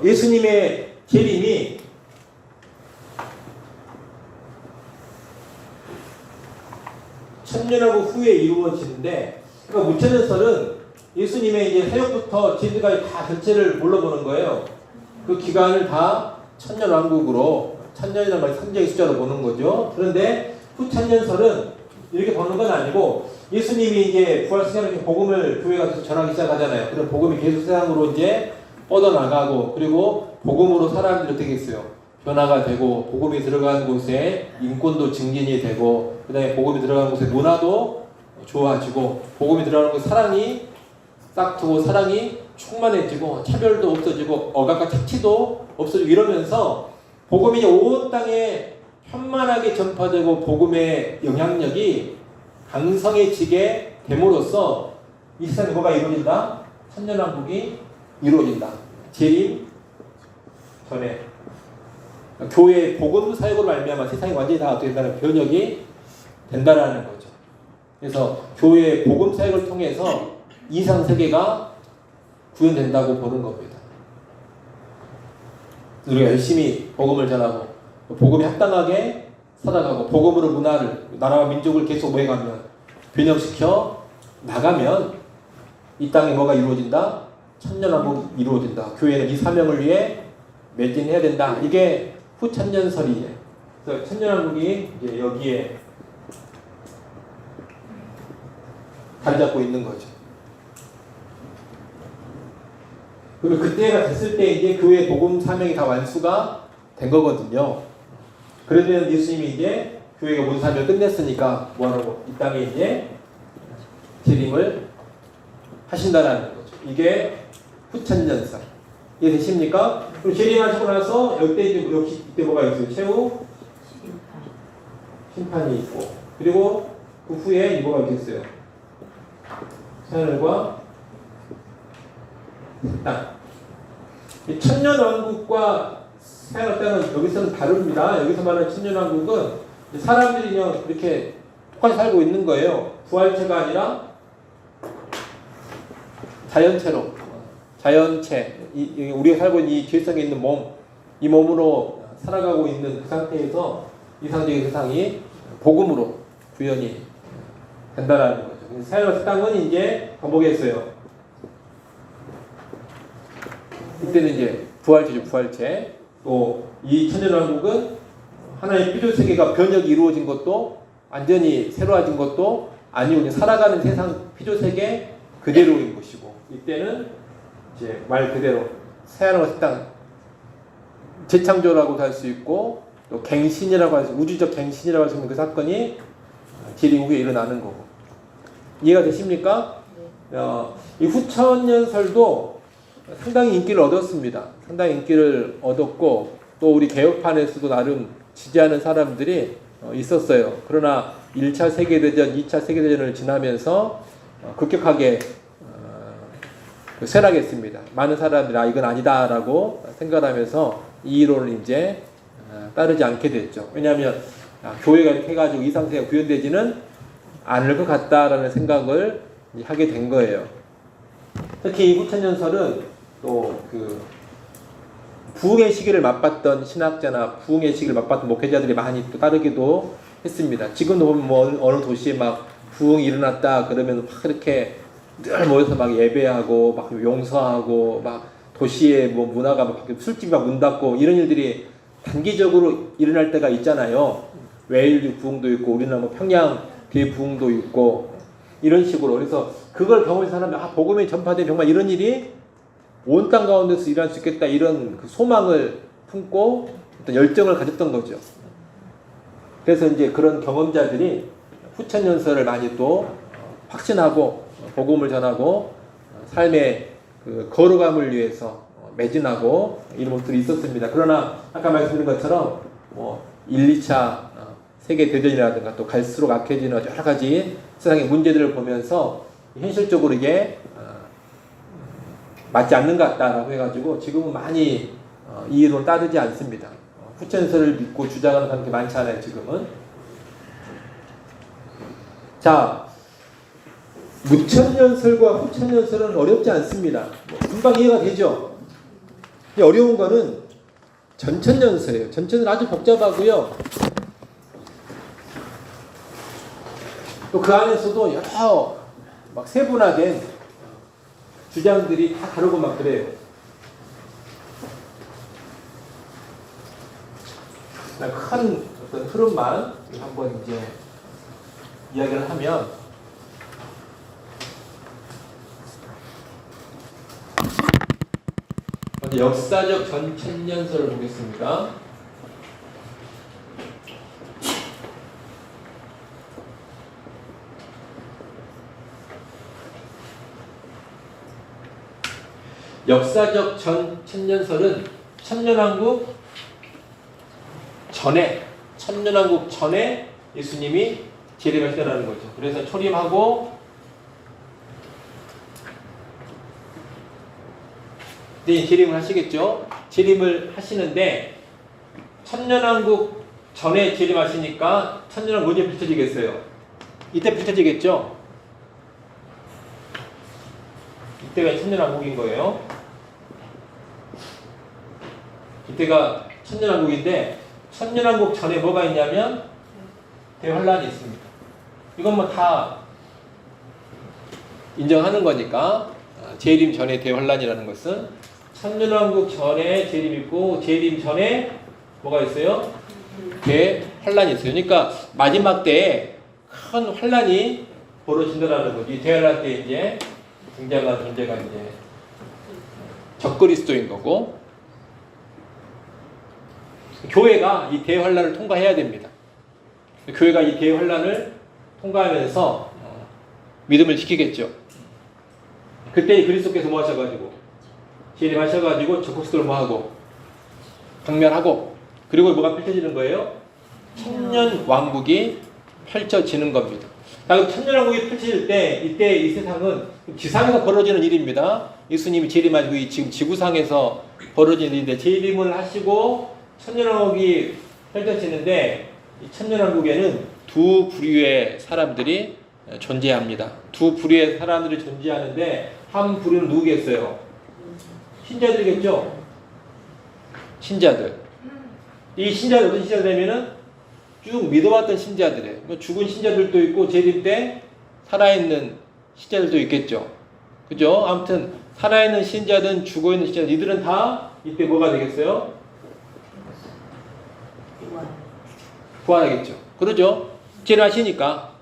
예수님의 재림이 천년왕국 후에 이루어지는데 그러니까 무천년설은 예수님의 이제 사역부터 진리까지 다 전체를 물러보는 거예요. 그 기간을 다 천년왕국으로, 천년이라는 말 선제의 숫자로 보는 거죠. 그런데 후천년설은 이렇게 보는 건 아니고, 예수님이 이제 부활시켜서 복음을 교회가 계속 전하기 시작하잖아요. 그럼 복음이 계속 세상으로 이제 뻗어나가고, 그리고 복음으로 사람들이 어떻게 했어요? 변화가 되고, 복음이 들어간 곳에 인권도 증진이 되고, 그 다음에 복음이 들어간 곳에 문화도 좋아지고, 복음이 들어가는 곳에 사랑이 싹트고, 사랑이 충만해지고, 차별도 없어지고, 억압과 착취도 없어지고, 이러면서 복음이 온 땅에 편만하게 전파되고, 복음의 영향력이 강성해지게 됨으로써 이 세상에 뭐가 이루어진다? 천년왕국이 이루어진다. 재림 전에 교회의 복음 사역으로 말미암아 세상이 완전히 다 어떻게 된다는 변혁이 된다라는 거죠. 그래서 교회의 복음 사역을 통해서 이상 세계가 구현된다고 보는 겁니다. 우리가 열심히 복음을 전하고 복음에 합당하게 살아가고 복음으로 문화를, 나라와 민족을 계속 모여가면, 변형시켜 나가면 이 땅에 뭐가 이루어진다? 천년왕국이 이루어진다. 교회는 이 사명을 위해 매진해야 된다. 이게 후천년설이에요. 그래서 천년왕국이 이제 여기에 자리 잡고 있는 거죠. 그리고 그때가 됐을 때 이제 교회 복음 사명이 다 완수가 된 거거든요. 그러면 예수님이 이제 교회가 모든 사명을 끝냈으니까 뭐하라고? 이 땅에 이제 재림을 하신다라는 거죠. 이게 후천년설. 이해되십니까? 그럼 재림하시고 나서 이때 이제 역시 이때 뭐가 있어요? 최후 심판이 있고, 그리고 그 후에 뭐가 있겠어요? 하늘과 땅. 이 천년왕국과 하늘 땅은 여기서는 다릅니다. 여기서 말하는 천년왕국은 사람들이 그냥 이렇게 똑같이 살고 있는 거예요. 부활체가 아니라 자연체로, 자연체, 우리가 살고 있는 이 죄성에 있는 몸, 이 몸으로 살아가고 있는 그 상태에서 이상적인 세상이 복음으로 구현이 된다라는 거죠. 새하늘과 새 땅은 이제 뭐겠어요? 이때는 이제 부활체죠, 부활체. 또 이 천년왕국은 하나의 피조 세계가 변혁이 이루어진 것도, 완전히 새로워진 것도 아니고 살아가는 세상 피조 세계 그대로인 것이고, 이때는 이제 말 그대로 새하늘과 새 땅, 재창조라고 할 수 있고, 또 갱신이라고 할 수, 우주적 갱신이라고 할 수 있는 그 사건이 재림 후에 일어나는 거고. 이해가 되십니까? 이 후천년설도 상당히 인기를 얻었습니다. 상당히 인기를 얻었고, 또 우리 개혁판에서도 나름 지지하는 사람들이 있었어요. 그러나 1차 세계대전, 2차 세계대전을 지나면서 급격하게 쇠락했습니다. 많은 사람들이 이건 아니다라고 생각하면서 이 이론을 이제 따르지 않게 됐죠. 왜냐하면 교회가 이렇게 해가지고 이 상태가 구현되지는 않을 것 같다라는 생각을 하게 된 거예요. 특히 이 후천년설은 또 그 부흥의 시기를 맛봤던 신학자나 부흥의 시기를 맛봤던 목회자들이 많이 또 따르기도 했습니다. 지금도 보면 뭐 어느 도시에 막 부흥이 일어났다 그러면 막 이렇게 늘 모여서 막 예배하고 막 용서하고 막 도시의 뭐 문화가 막 술집이 막 문 닫고 이런 일들이 단기적으로 일어날 때가 있잖아요. 웨일즈 부흥도 있고 우리나라 뭐 평양 대부흥도 있고 이런 식으로. 그래서 그걸 경험한 사람이 복음이 전파된 정말 이런 일이 온 땅 가운데서 일어날 수 있겠다, 이런 그 소망을 품고 어떤 열정을 가졌던 거죠. 그래서 이제 그런 경험자들이 후천년설을 많이 또 확신하고 복음을 전하고 삶의 그 거룩함을 위해서 매진하고 이런 모습들이 있었습니다. 그러나 아까 말씀드린 것처럼 뭐 1, 2차 세계 대전이라든가 또 갈수록 악해지는 여러 가지 세상의 문제들을 보면서 현실적으로 이게 맞지 않는 것 같다라고 해가지고 지금은 많이 이 이론을 따르지 않습니다. 후천년설을 믿고 주장하는 사람이 많지 않아요, 지금은. 자, 무천년설과 후천년설은 어렵지 않습니다. 금방 이해가 되죠? 어려운 거는 전천년설이에요. 전천은 아주 복잡하고요. 또 그 안에서도 여러 막 세분화된 주장들이 다 다르고 막 그래요. 큰 어떤 흐름만 한번 이제 이야기를 하면, 먼저 역사적 전천년설을 보겠습니다. 역사적 전천년설은 천년왕국 전에 예수님이 재림하시다라는 거죠. 그래서 초림하고 이제 재림을 하시겠죠. 재림을 하시는데 천년왕국 전에 재림하시니까 천년왕국 언제 펼쳐지겠어요? 이때 펼쳐지겠죠. 이때가 천년왕국인 거예요. 이때가 천년왕국인데 천년왕국 전에 뭐가 있냐면 대환란이 있습니다. 이건 뭐 다 인정하는 거니까 재림 전에 대환란이라는 것은 천년왕국 전에 재림 있고 재림 전에 뭐가 있어요? 대환란이 있어요. 그러니까 마지막 때에 큰 환란이 벌어진다라는 거죠. 이 대환란 때 이제 등장한 존재가 이제 적그리스도인 거고, 교회가 이 대환란을 통과해야 됩니다. 교회가 이 대환란을 통과하면서 믿음을 지키겠죠. 그때 그리스도께서 뭐 하셔가지고 재림하셔가지고 적국수를 뭐 하고 박멸하고, 그리고 뭐가 펼쳐지는 거예요? 천년 왕국이 펼쳐지는 겁니다. 그럼 천년 왕국이 펼쳐질 때 이때 이 세상은 지상에서 벌어지는 일입니다. 예수님이 재림하시고 지금 지구상에서 벌어지는 일인데 재림을 하시고 천년 왕국이 펼쳐지는데 이 천년 왕국에는 두 부류의 사람들이 존재합니다. 두 부류의 사람들이 존재하는데 한 부류는 누구겠어요? 신자들이겠죠? 신자들. 이 신자들 어떤 신자들이냐면은 쭉 믿어왔던 신자들이에요. 죽은 신자들도 있고 재림 때 살아있는 신자들도 있겠죠. 그죠? 아무튼 살아있는 신자든 죽어있는 신자든 이들은 다 이때 뭐가 되겠어요? 부활하겠죠. 그러죠? 재림하시니까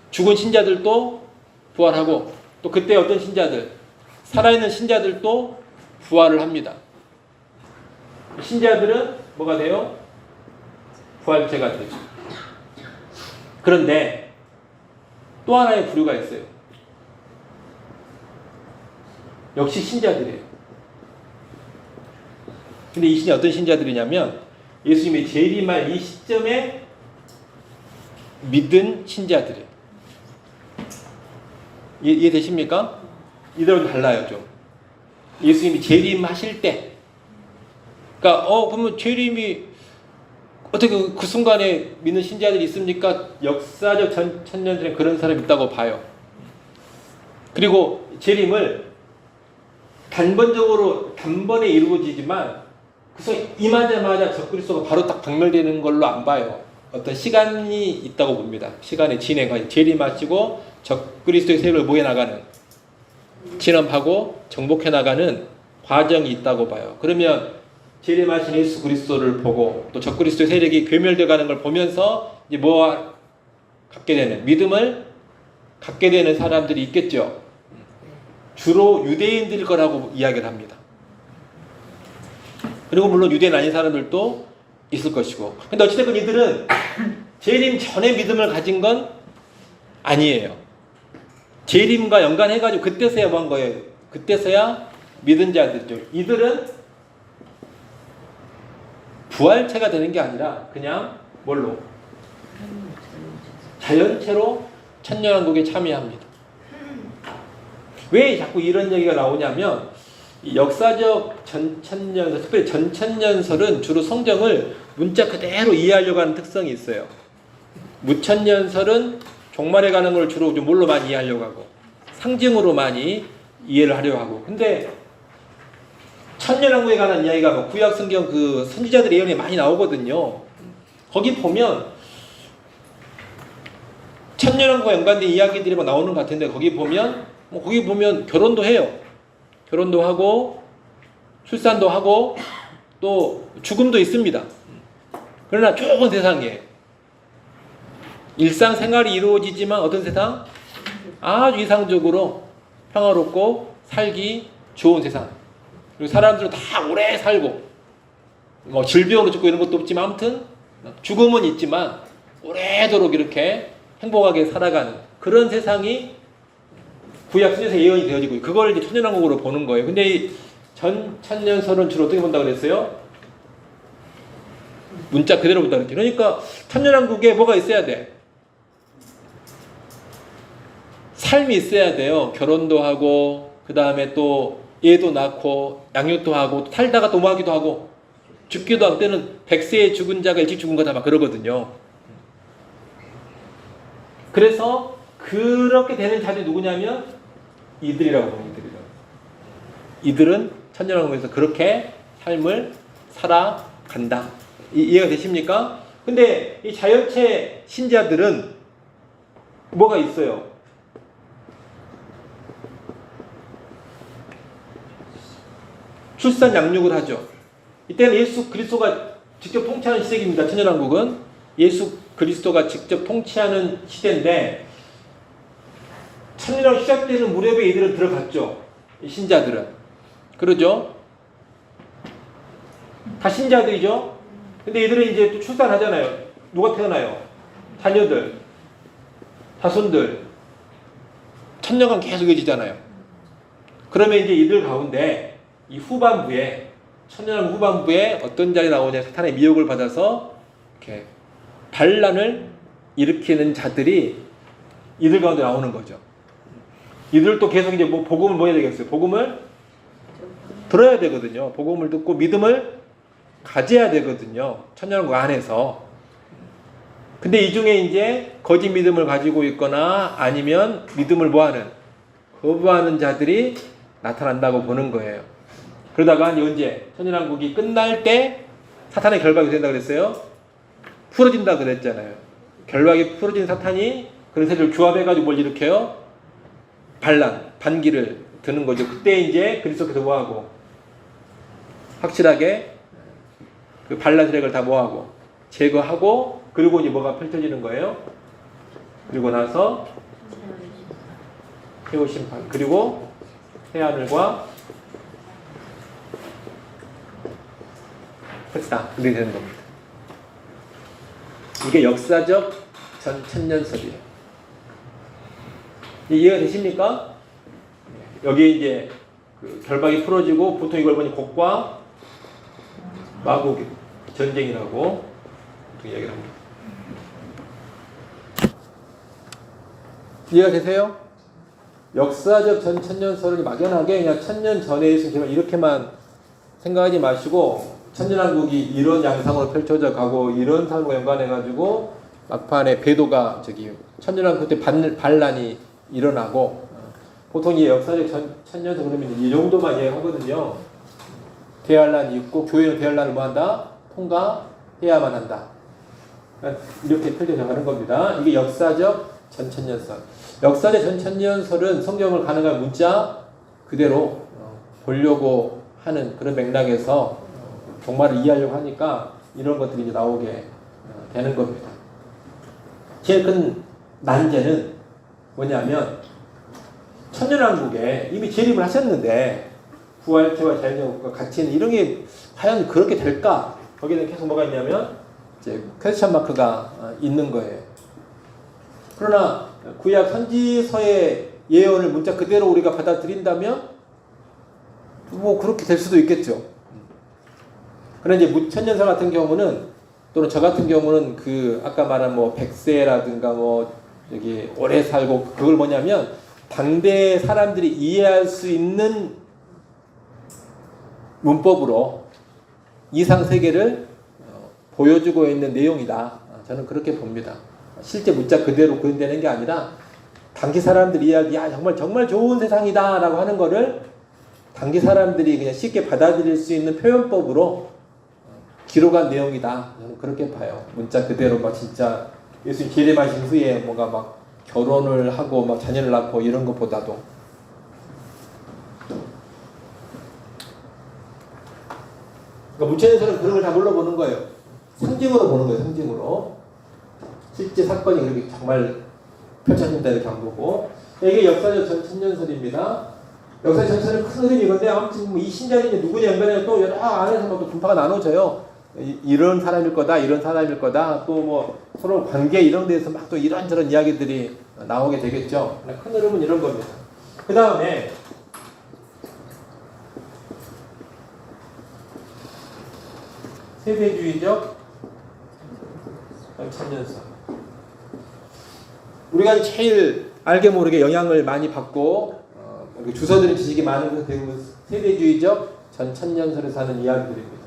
죽은 신자들도 부활하고, 또 그때 어떤 신자들, 살아있는 신자들도 부활을 합니다. 신자들은 뭐가 돼요? 부활체가 되죠. 그런데 또 하나의 부류가 있어요. 역시 신자들이에요. 근데 이 신자 어떤 신자들이냐면 예수님의 재림할 이 시점에 믿은 신자들이에요. 이해되십니까? 이들은 달라요, 좀. 예수님이 재림하실 때, 그러니까 그러면 재림이 어떻게 그 순간에 믿는 신자들이 있습니까? 역사적 천년전에 그런 사람이 있다고 봐요. 그리고 재림을 단번에 이루어지지만 그래서 임하자마자 적그리스도가 바로 딱 박멸되는 걸로 안 봐요. 어떤 시간이 있다고 봅니다. 시간의 진행, 재림하시고 적그리스도의 세력을 모여나가는, 진압하고 정복해 나가는 과정이 있다고 봐요. 그러면 재림하신 예수 그리스도를 보고 또 적그리스도의 세력이 괴멸되어 가는 걸 보면서 이제 뭐와 갖게 되는, 믿음을 갖게 되는 사람들이 있겠죠. 주로 유대인들일 거라고 이야기를 합니다. 그리고 물론 유대인 아닌 사람들도 있을 것이고. 근데 어찌됐건 이들은 재림 전에 믿음을 가진 건 아니에요. 재림과 연관해가지고 그때서야 뭐 한 거예요? 그때서야 믿은 자들이죠. 이들은 부활체가 되는 게 아니라 그냥 뭘로? 자연체로 천년왕국에 참여합니다. 왜 자꾸 이런 얘기가 나오냐면 이 역사적 전천년설, 특별히 전천년설은 주로 성경을 문자 그대로 이해하려고 하는 특성이 있어요. 무천년설은 종말에 가는 걸 주로 좀 뭘로 많이 이해하려고 하고 상징으로 많이 이해를 하려고 하고. 근데 천년왕국에 관한 이야기가 뭐 구약 성경 그 선지자들의 예언이 많이 나오거든요. 거기 보면 천년왕국과 연관된 이야기들이 막 나오는 것 같은데 거기 보면 결혼도 해요. 결혼도 하고 출산도 하고 또 죽음도 있습니다. 그러나 좋은 세상이에요. 일상생활이 이루어지지만 어떤 세상? 아주 이상적으로 평화롭고 살기 좋은 세상. 그리고 사람들은 다 오래 살고 뭐 질병으로 죽고 이런 것도 없지만 아무튼 죽음은 있지만 오래도록 이렇게 행복하게 살아가는 그런 세상이 구약 순에서 예언이 되어지고 그걸 이제 천년왕국으로 보는 거예요. 근데 이 천년설은 주로 어떻게 본다고 그랬어요? 문자 그대로 본다고 그랬죠. 그러니까 천년왕국에 뭐가 있어야 돼? 삶이 있어야 돼요. 결혼도 하고 그 다음에 또 애도 낳고 양육도 하고 살다가 또 뭐하기도 하고 죽기도 하고 때는 100세에 죽은 자가 일찍 죽은 거다 막 그러거든요. 그래서 그렇게 되는 자들이 누구냐면 이들이라고 보면 이들은 천년왕국에서 그렇게 삶을 살아간다. 이해가 되십니까? 근데 이 자연체 신자들은 뭐가 있어요? 출산 양육을 하죠. 이때는 예수 그리스도가 직접 통치하는 시대입니다. 천년왕국은 예수 그리스도가 직접 통치하는 시대인데 천년왕국 시작되는 무렵에 이들은 들어갔죠. 이 신자들은 그러죠. 다 신자들이죠. 근데 이들은 이제 또 출산하잖아요. 누가 태어나요? 자녀들, 자손들. 천년간 계속 이어지잖아요. 그러면 이제 이들 가운데 이 후반부에 천년왕국 후반부에 어떤 자리 나오냐 사탄의 미혹을 받아서 이렇게 반란을 일으키는 자들이 이들 가운데 나오는 거죠. 이들도 계속 이제 뭐 복음을 뭐 해야 되겠어요? 복음을 들어야 되거든요. 복음을 듣고 믿음을 가져야 되거든요. 천년왕국 안에서. 근데 이 중에 이제 거짓 믿음을 가지고 있거나 아니면 믿음을 뭐하는 거부하는 자들이 나타난다고 보는 거예요. 그러다가 이제 언제 천년왕국이 끝날 때 사탄의 결박이 된다고 그랬어요. 풀어진다 그랬잖아요. 결박이 풀어진 사탄이 그런 세력을 규합해가지고 뭘 일으켜요? 반란, 반기를 드는 거죠. 그때 이제 그리스도께서 뭐하고 확실하게 그 반란 세력을 다 뭐하고 제거하고 그리고 이제 뭐가 펼쳐지는 거예요? 그리고 나서 최후 심판 그리고 새하늘과 다 그렇게 되는 겁니다. 이게 역사적 천년설이에요. 이해가 되십니까? 여기 이제 그 결박이 풀어지고 보통 이걸 보니 곡과 마곡 전쟁이라고 보통 이야기를 합니다. 이해가 되세요? 역사적 천년설을 막연하게 그냥 천년 전에 있으면 이렇게만 생각하지 마시고 천년왕국이 이런 양상으로 펼쳐져 가고 이런 삶과 연관해가지고 막판에 배도가 천년왕국 때 반란이 일어나고 보통 이 역사적 천년설 그러면 이 정도만 이해하거든요. 대환란이 있고 교회는 대환란을 뭐한다? 통과해야만 한다. 이렇게 펼쳐져 가는 겁니다. 이게 역사적 전천년설. 역사적 전천년설은 성경을 가능한 문자 그대로 보려고 하는 그런 맥락에서 종말을 이해하려고 하니까 이런 것들이 이제 나오게 되는 겁니다. 제일 큰 난제는 뭐냐면 천년왕국에 이미 재림을 하셨는데 부활체와 자연정국과 같이 있는 이런 게 과연 그렇게 될까? 거기는 계속 뭐가 있냐면 이제 퀘스천 마크가 있는 거예요. 그러나 구약 선지서의 예언을 문자 그대로 우리가 받아들인다면 뭐 그렇게 될 수도 있겠죠. 그런데 이제 무천년설 같은 경우는 또는 저 같은 경우는 그 아까 말한 뭐 100세라든가 뭐 여기 오래 살고 그걸 뭐냐면 당대 사람들이 이해할 수 있는 문법으로 이상 세계를 보여주고 있는 내용이다. 저는 그렇게 봅니다. 실제 문자 그대로 구현되는 게 아니라 당시 사람들이 이야기 정말 좋은 세상이다라고 하는 거를 당시 사람들이 그냥 쉽게 받아들일 수 있는 표현법으로 기록한 내용이다. 저는 그렇게 봐요. 문자 그대로 막 진짜 예수님 재림하신 후에 뭔가 막 결혼을 하고 막 자녀를 낳고 이런 것보다도 그러니까 무천연설은 그런 걸 다 뭘로 보는 거예요? 상징으로 보는 거예요. 상징으로. 실제 사건이 그렇게 정말 펼쳐진다 이렇게 안 보고. 이게 역사적 전천년설입니다. 역사적 전천은 큰 흐름이 건데 아무튼 뭐 이 신자들이 누구냐 연관에 또 여러 안에서 또 분파가 나눠져요. 이런 사람일 거다, 이런 사람일 거다, 또 뭐 서로 관계 이런 데서 막 또 이런저런 이야기들이 나오게 되겠죠. 큰 흐름은 이런 겁니다. 그 다음에 세대주의적 천년설. 우리가 제일 알게 모르게 영향을 많이 받고 주워들인 지식이 많은 것은 대부분 세대주의적 전천년설에서 하는 이야기들입니다.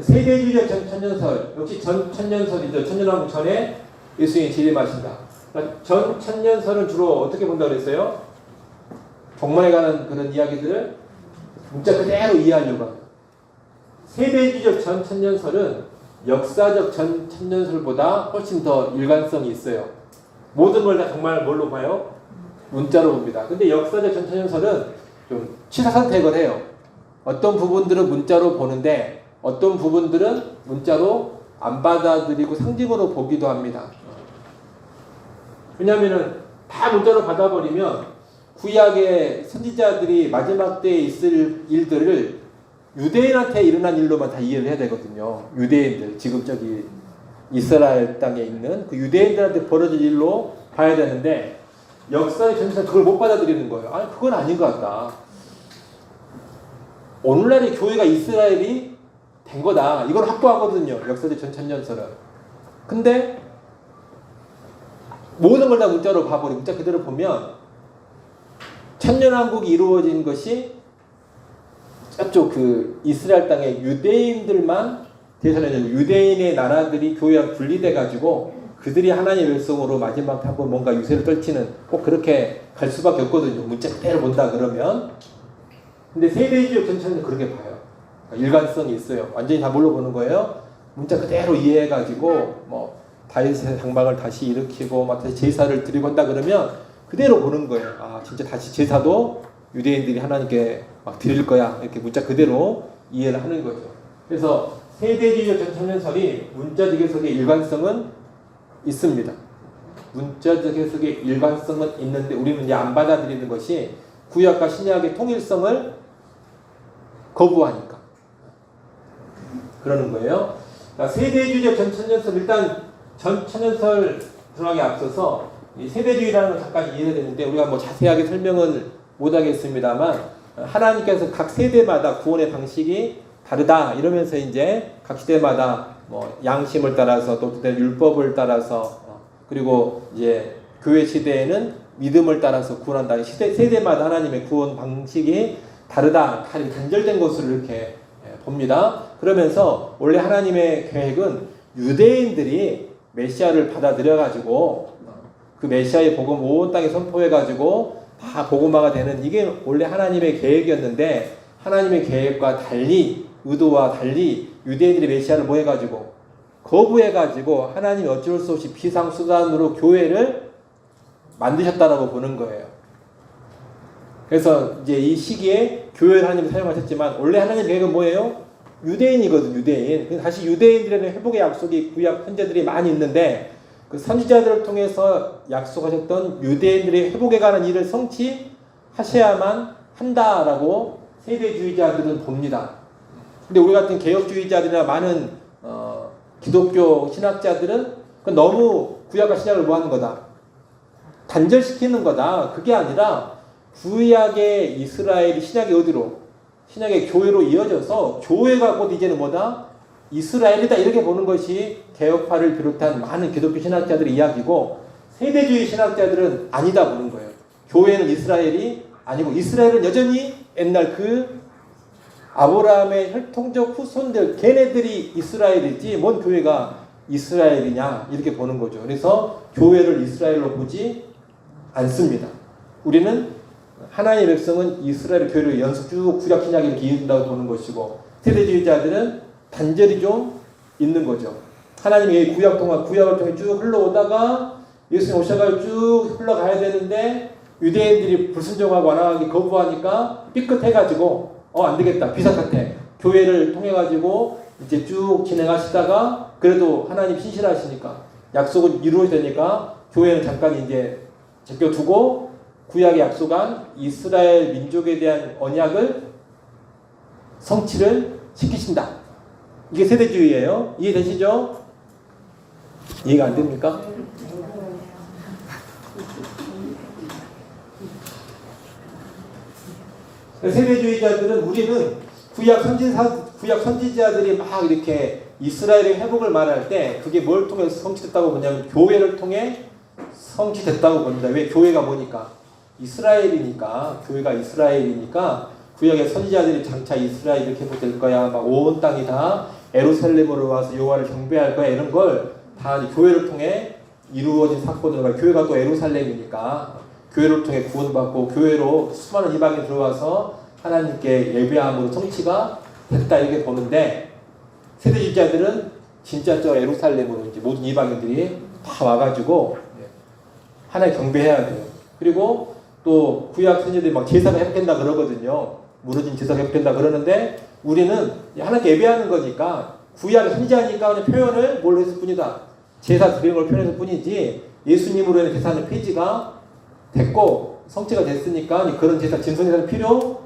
세대주의적 전천년설, 역시 전천년설이죠. 천년왕국 전에 예수님이 재림하신다. 그러니까 전천년설은 주로 어떻게 본다고 그랬어요? 종말에 관한 그런 이야기들을 문자 그대로 이해하려고 합니다. 세대주의적 전천년설은 역사적 전천년설보다 훨씬 더 일관성이 있어요. 모든 걸 다 정말 뭘로 봐요? 문자로 봅니다. 근데 역사적 전천년설은 좀 취사선택을 해요. 어떤 부분들은 문자로 보는데 어떤 부분들은 문자로 안 받아들이고 상징으로 보기도 합니다. 왜냐하면 다 문자로 받아버리면 구약의 선지자들이 마지막 때에 있을 일들을 유대인한테 일어난 일로만 다 이해를 해야 되거든요. 유대인들, 지금 저기 이스라엘 땅에 있는 그 유대인들한테 벌어질 일로 봐야 되는데 역사의 전체에서 그걸 못 받아들이는 거예요. 아니 그건 아닌 것 같다. 오늘날의 교회가 이스라엘이 된 거다. 이걸 확보하거든요. 역사적 전천년설은. 근데 모든 걸 다 문자로 봐버리고 문자 그대로 보면 천년왕국이 이루어진 것이 저쪽 그 이스라엘 땅의 유대인들만 대선에 유대인의 나라들이 교회와 분리돼 가지고 그들이 하나님의 백성으로 마지막 한번 뭔가 유세를 떨치는 꼭 그렇게 갈 수밖에 없거든요. 문자 그대로 본다 그러면. 근데 세대주의적 전천은 그렇게 봐요. 일관성이 있어요. 완전히 다 뭘로 보는 거예요? 문자 그대로 이해해 가지고 뭐 다윗의 장막을 다시 일으키고 막 다시 제사를 드리고 한다 그러면 그대로 보는 거예요. 아 진짜 다시 제사도 유대인들이 하나님께 막 드릴 거야. 이렇게 문자 그대로 이해를 하는 거죠. 그래서 세대주의적 전천년설이 문자적 해석의 일관성은 있습니다. 문자적 해석의 일관성은 있는데 우리는 이제 안 받아들이는 것이 구약과 신약의 통일성을 거부하니까 그러는 거예요. 세대주의적 전천년설, 일단 전천년설 들어가기 앞서서 이 세대주의라는 걸 잠깐 이해해야 되는데 우리가 뭐 자세하게 설명을 못 하겠습니다만 하나님께서 각 세대마다 구원의 방식이 다르다 이러면서 이제 각 시대마다 뭐 양심을 따라서 또 율법을 따라서 그리고 이제 교회 시대에는 믿음을 따라서 구원한다. 세대마다 하나님의 구원 방식이 다르다. 단절된 것으로 이렇게 봅니다. 그러면서 원래 하나님의 계획은 유대인들이 메시아를 받아들여가지고 그 메시아의 복음 온 땅에 선포해가지고 다 복음화가 되는 이게 원래 하나님의 계획이었는데 하나님의 계획과 달리 의도와 달리 유대인들이 메시아를 뭐 해가지고 거부해가지고 하나님이 어쩔 수 없이 비상수단으로 교회를 만드셨다라고 보는 거예요. 그래서 이제 이 시기에 교회를 하나님이 사용하셨지만 원래 하나님의 계획은 뭐예요? 유대인이거든, 유대인. 다시 유대인들에는 회복의 약속이 구약 선지자들이 많이 있는데 그 선지자들을 통해서 약속하셨던 유대인들의 회복에 관한 일을 성취하셔야만 한다라고 세대주의자들은 봅니다. 근데 우리 같은 개혁주의자들이나 많은 기독교 신학자들은 너무 구약과 신약을 뭐 하는 거다? 단절시키는 거다. 그게 아니라 구약의 이스라엘이 신약이 어디로? 신약의 교회로 이어져서 교회가 곧 이제는 뭐다? 이스라엘이다. 이렇게 보는 것이 개혁파를 비롯한 많은 기독교 신학자들의 이야기고 세대주의 신학자들은 아니다 보는 거예요. 교회는 이스라엘이 아니고 이스라엘은 여전히 옛날 그 아브라함의 혈통적 후손들 걔네들이 이스라엘이지 뭔 교회가 이스라엘이냐 이렇게 보는 거죠. 그래서 교회를 이스라엘로 보지 않습니다. 우리는 하나님의 백성은 이스라엘 교회를 연속 쭉 구약 신약 이렇게 이어진다고 보는 것이고 세대주의자들은 단절이 좀 있는 거죠. 하나님이 구약을 통해 쭉 흘러오다가 예수님 오셔가지고 쭉 흘러가야 되는데 유대인들이 불순종하고 완화하기 거부하니까 삐끗해가지고 안 되겠다 비상사태 교회를 통해 가지고 이제 쭉 진행하시다가 그래도 하나님 신실하시니까 약속은 이루어야 되니까 교회는 잠깐 이제 제껴두고 구약에 약속한 이스라엘 민족에 대한 언약을 성취를 시키신다. 이게 세대주의예요. 이해되시죠? 이해가 안 됩니까? 세대주의자들은 우리는 구약 선지자들이 막 이렇게 이스라엘의 회복을 말할 때 그게 뭘 통해서 성취됐다고 보냐면 교회를 통해 성취됐다고 봅니다. 왜? 교회가 뭐니까? 이스라엘이니까. 교회가 이스라엘이니까 구약의 선지자들이 장차 이스라엘 이렇게 회복될 거야. 막 온 땅이 다 예루살렘으로 와서 여호와를 경배할 거야. 이런 걸 다 교회를 통해 이루어진 사건으로 교회가 또 예루살렘이니까 교회를 통해 구원받고 교회로 수많은 이방인이 들어와서 하나님께 예배함으로 성취가 됐다 이렇게 보는데 세대주의자들은 진짜 저 예루살렘으로 이제 모든 이방인들이 다 와가지고 하나님 경배해야 돼요. 그리고 또 구약 선지자들이 막 제사가 회복된다 그러거든요. 무너진 제사가 회복된다 그러는데 우리는 하나님께 예배하는 거니까 구약의 선지자니까 그냥 표현을 뭘로 했을 뿐이다. 제사 드리는 걸 표현했을 뿐이지 예수님으로 인해 제사는 폐지가 됐고 성취가 됐으니까 그런 제사, 진성제사는 필요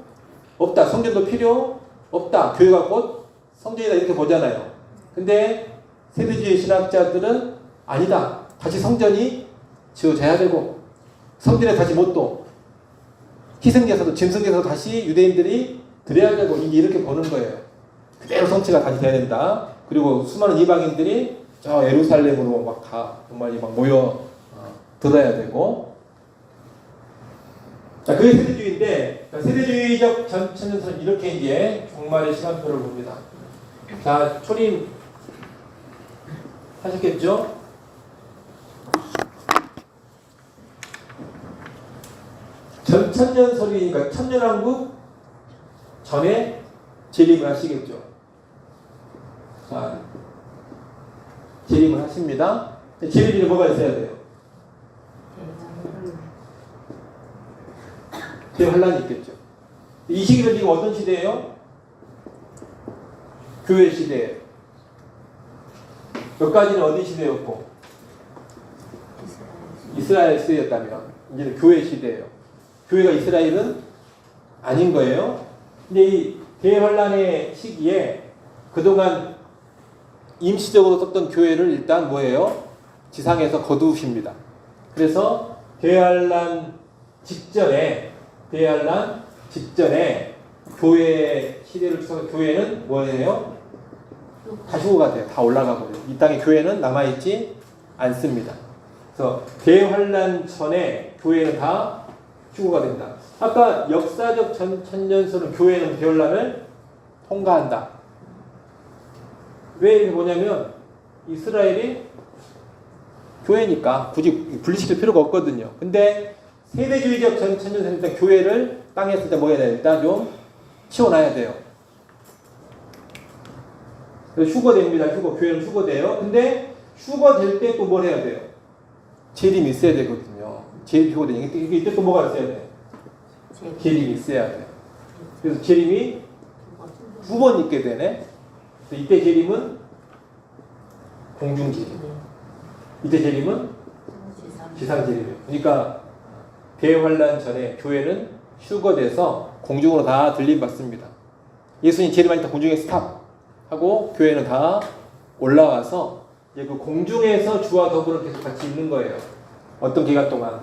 없다. 성전도 필요 없다. 교회가 곧 성전이다 이렇게 보잖아요. 근데 세대주의 신학자들은 아니다. 다시 성전이 지어져야 되고 성전에 다시 못도 희생제사도 진성제사도 다시 유대인들이 드려야 되고 이렇게 보는 거예요. 그대로 성취가 다시 돼야 된다. 그리고 수많은 이방인들이 저 예루살렘으로 막 다 정말 막 모여 들어야 되고. 자, 그게 세대주의인데 세대주의적 전천년서는 이렇게 이제 종말의 시간표를 봅니다. 자, 초림 하셨겠죠? 전천년설이니까 천년왕국 전에 재림을 하시겠죠. 자, 재림을 하십니다. 재림에는 뭐가 있어야 돼요? 대환란이 있겠죠. 이 시기는 지금 어떤 시대예요? 교회 시대예요. 여기까지는 어디 시대였고? 이스라엘 시대였다면 이제는 교회 시대예요. 교회가 이스라엘은 아닌 거예요. 근데 이 대환란의 시기에 그동안 임시적으로 썼던 교회를 일단 뭐예요? 지상에서 거두십니다. 그래서 대환란 직전에 교회 시대를 추석한 교회는 뭐예요? 다 휴거가 돼요. 다 올라가 버려요. 이 땅에 교회는 남아있지 않습니다. 그래서 대환란 전에 교회는 다 휴거가 된다. 아까 역사적 천년설은 교회는 대환란을 통과한다. 왜 이렇게 보냐면 이스라엘이 교회니까 굳이 분리시킬 필요가 없거든요. 근데 세대주의적 천년설은 일단 교회를 땅에 있을 때 뭐 해야 돼요? 일단 좀 치워놔야 돼요. 그래서 휴거됩니다. 교회는 휴거돼요. 근데 휴거될 때 또 뭘 해야 돼요? 재림이 있어야 되거든요. 재림 휴거되니까 이때 또 뭐가 있어야 돼요? 재림이 있어야 돼요. 그래서 재림이 두 번 있게 되네. 이때 재림은 공중재림. 이때 재림은 지상재림이에요. 그러니까 대환란 전에 교회는 휴거돼서 공중으로 다 들림받습니다. 예수님 재림하니까 공중에 스탑하고 교회는 다 올라와서 이제 그 공중에서 주와 더불어 계속 같이 있는 거예요. 어떤 기간 동안?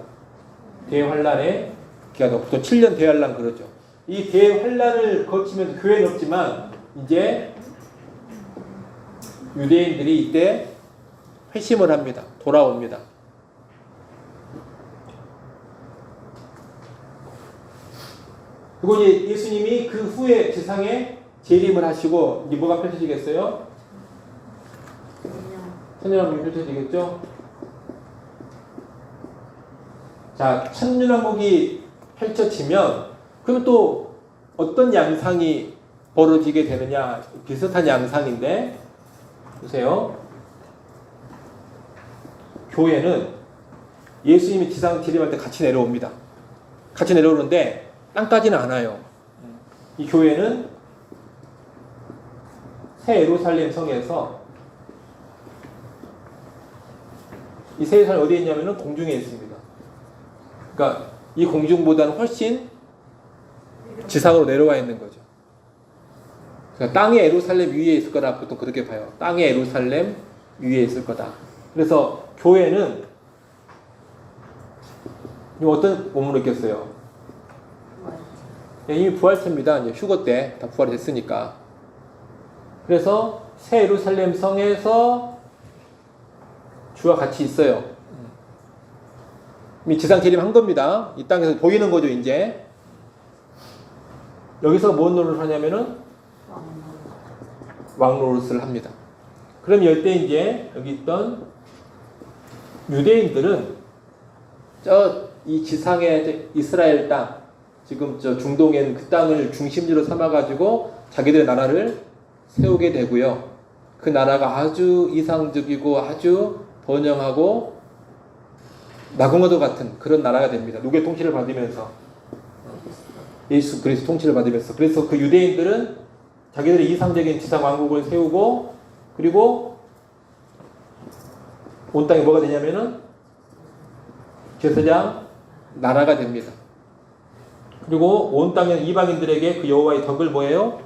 대환란의 기간 동안. 보통 7년 대환란 그러죠. 이 대환란을 거치면서 교회는 없지만 이제 유대인들이 이때 회심을 합니다. 돌아옵니다. 그리고 이제 예수님이 그 후에 지상에 재림을 하시고 이제 뭐가 펼쳐지겠어요? 천년왕국이 펼쳐지겠죠? 자, 천년왕국이 펼쳐지면 그러면 또 어떤 양상이 벌어지게 되느냐? 비슷한 양상인데 보세요. 교회는 예수님이 지상 재림할 때 같이 내려옵니다. 같이 내려오는데 땅까지는 안 와요. 이 교회는 새 예루살렘 성에서 이 새 예루살렘 어디에 있냐면은 공중에 있습니다. 그러니까 이 공중보다는 훨씬 지상으로 내려와 있는 거죠. 그러니까 땅의 예루살렘 위에 있을 거다 보통 그렇게 봐요. 땅의 예루살렘 위에 있을 거다. 그래서 교회는 어떤 몸으로 있겠어요? 이미 부활체입니다. 이제 휴거 때 다 부활이 됐으니까. 그래서 새 예루살렘 성에서 주와 같이 있어요. 이미 지상 재림한 겁니다. 이 땅에서 보이는 거죠, 이제. 여기서 뭔 노릇을 하냐면은 왕 노릇을 합니다. 그럼 이때 이제 여기 있던 유대인들은 이 지상의 이스라엘 땅, 지금 중동에 있는 그 땅을 중심지로 삼아가지고 자기들의 나라를 세우게 되고요. 그 나라가 아주 이상적이고 아주 번영하고 나공화도 같은 그런 나라가 됩니다. 누구의 통치를 받으면서? 예수 그리스도 통치를 받으면서. 그래서 그 유대인들은 자기들의 이상적인 지상 왕국을 세우고, 그리고 온 땅에 뭐가 되냐면은 제사장 나라가 됩니다. 그리고 온 땅에 이방인들에게 그 여호와의 덕을 뭐예요?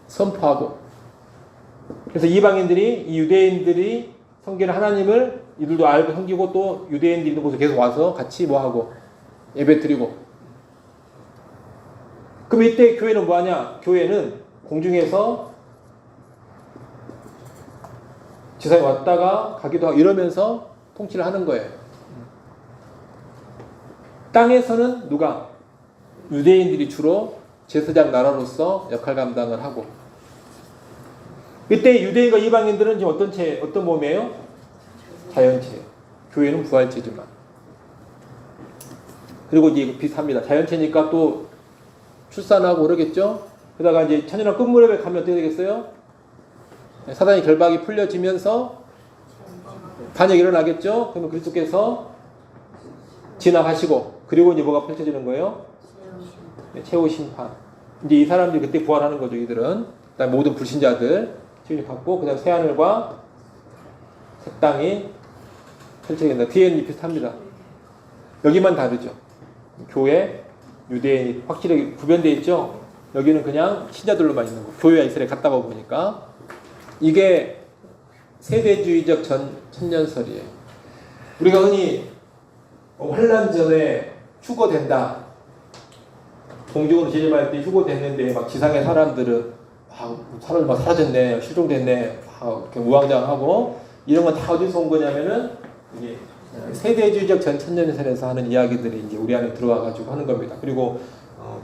선포하고. 그래서 이방인들이, 이 유대인들이 섬기는 하나님을 이들도 알고 섬기고, 또 유대인들이 있는 곳에 계속 와서 같이 뭐하고 예배 드리고. 그럼 이때 교회는 뭐하냐? 교회는 공중에서 지상에 왔다가 가기도 하고 이러면서 통치를 하는 거예요. 땅에서는 누가? 유대인들이 주로 제사장 나라로서 역할 감당을 하고. 이때 유대인과 이방인들은 지금 어떤 몸이에요? 자연체예요. 교회는 부활체지만. 그리고 이제 비슷합니다. 자연체니까 또 출산하고 그러겠죠? 그러다가 이제 천연왕 끝무렵에 가면 어떻게 되겠어요? 사단의 결박이 풀려지면서 반역이 일어나겠죠? 그러면 그리스도께서 진압하시고, 그리고 이제 뭐가 펼쳐지는 거예요? 최후 심판. 이제 이 사람들이 그때 부활하는 거죠, 이들은. 그다음에 모든 불신자들 치유 받고, 그다음 새 하늘과 새 땅이 펼쳐진다. 뒤에는 비슷합니다. 여기만 다르죠. 교회, 유대인이 확실히 구별되어 있죠. 여기는 그냥 신자들로만 있는 거. 교회와 이스라엘 갔다가 보니까 이게 세대주의적 천년설이에요. 우리가 흔히 환란 전에 휴거된다. 공중으로 재림할 때 휴거됐는데 막 지상의 사람들은 사람이 막 사라졌네, 실종됐네, 이렇게 우왕좌왕하고, 이런 건 다 어디서 온 거냐면은 이게 세대주의적 천년설에서 하는 이야기들이 이제 우리 안에 들어와가지고 하는 겁니다. 그리고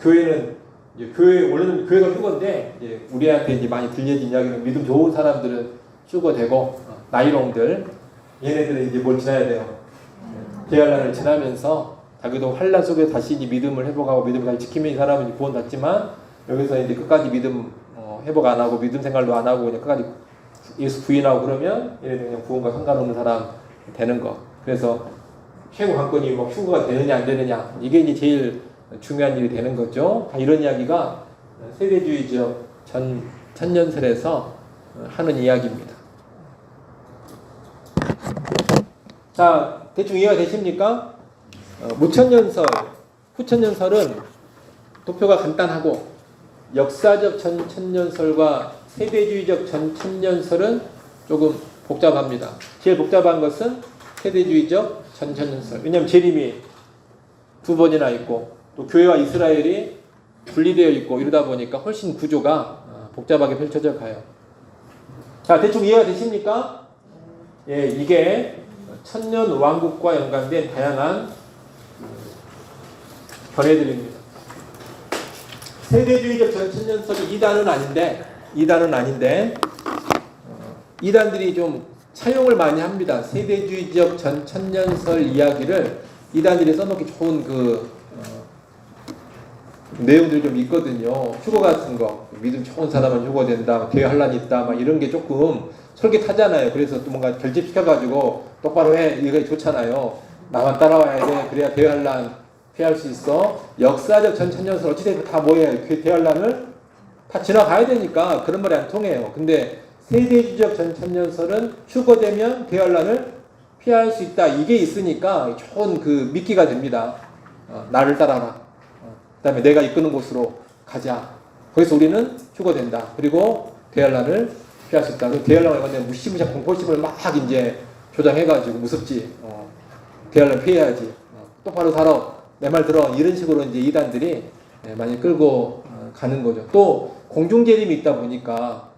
교회는 이제 원래는 교회가 휴거인데, 이제 우리한테 이제 많이 들려진 이야기는 믿음 좋은 사람들은 휴거되고, 나이롱들 얘네들은 이제 뭘 지나야 돼요? 대환란을 지나면서 자기도 환란 속에 다시 이제 믿음을 회복하고 믿음을 다시 지키면 이 사람은 구원받지만, 여기서 이제 끝까지 믿음 회복 안 하고 믿음 생활도 안 하고 그냥 끝까지 예수 부인하고 그러면 얘네들 그냥 구원과 상관없는 사람 되는 거. 그래서 최고 관건이 뭐 휴거가 되느냐 안 되느냐, 이게 이제 제일 중요한 일이 되는 거죠. 다 이런 이야기가 세대주의적 천년설에서 하는 이야기입니다. 자, 대충 이해가 되십니까? 무천년설, 후천년설은 도표가 간단하고, 역사적 천년설과 세대주의적 천년설은 조금 복잡합니다. 제일 복잡한 것은 세대주의적 천년설. 왜냐하면 재림이 두 번이나 있고, 또 교회와 이스라엘이 분리되어 있고, 이러다 보니까 훨씬 구조가 복잡하게 펼쳐져 가요. 자, 대충 이해가 되십니까? 예, 이게 천년 왕국과 연관된 다양한 견해들입니다. 세대주의적 천년설이 이단은 아닌데 이단들이 좀 차용을 많이 합니다. 세대주의적 천년설 이야기를 이단들이 써놓기 좋은 내용들이 좀 있거든요. 휴거 같은 거, 믿음 좋은 사람은 휴거된다, 대환란이 있다, 막 이런 게 조금 솔깃하잖아요. 그래서 또 뭔가 결집시켜가지고 똑바로 해, 이거 좋잖아요. 나만 따라와야 돼. 그래야 대환란 피할 수 있어. 역사적 천년설 어찌됐든 다 뭐예요? 그 대환란을 다 지나가야 되니까 그런 말이 안 통해요. 근데 세대주적 전천년설은 휴거되면 대환란을 피할 수 있다. 이게 있으니까 좋은 그 미끼가 됩니다. 나를 따라라. 그다음에 내가 이끄는 곳으로 가자. 거기서 우리는 휴거된다. 그리고 대환란을 피할 수 있다. 대환란을 건데 무시무시한 공포심을 막 이제 조장해가지고 무섭지. 대환란 피해야지. 똑바로 살아. 내 말 들어. 이런 식으로 이제 이단들이 많이 끌고 가는 거죠. 또 공중재림이 있다 보니까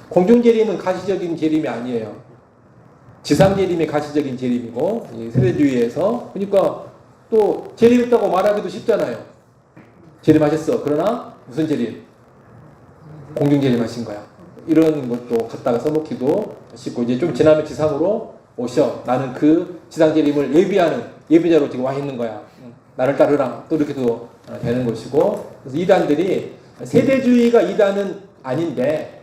공중재림은 가시적인 재림이 아니에요. 지상재림이 가시적인 재림이고 이 세대주의에서 그러니까 또 재림했다고 말하기도 쉽잖아요. 재림하셨어. 그러나 무슨 재림? 공중재림하신 거야. 이런 것도 갖다가 써먹기도 쉽고 이제 좀 지나면 지상으로 오셔. 나는 그 지상재림을 예비하는 예비자로 지금 와 있는 거야. 나를 따르라. 또 이렇게도 되는 것이고 그래서 이단들이 세대주의가 이단은 아닌데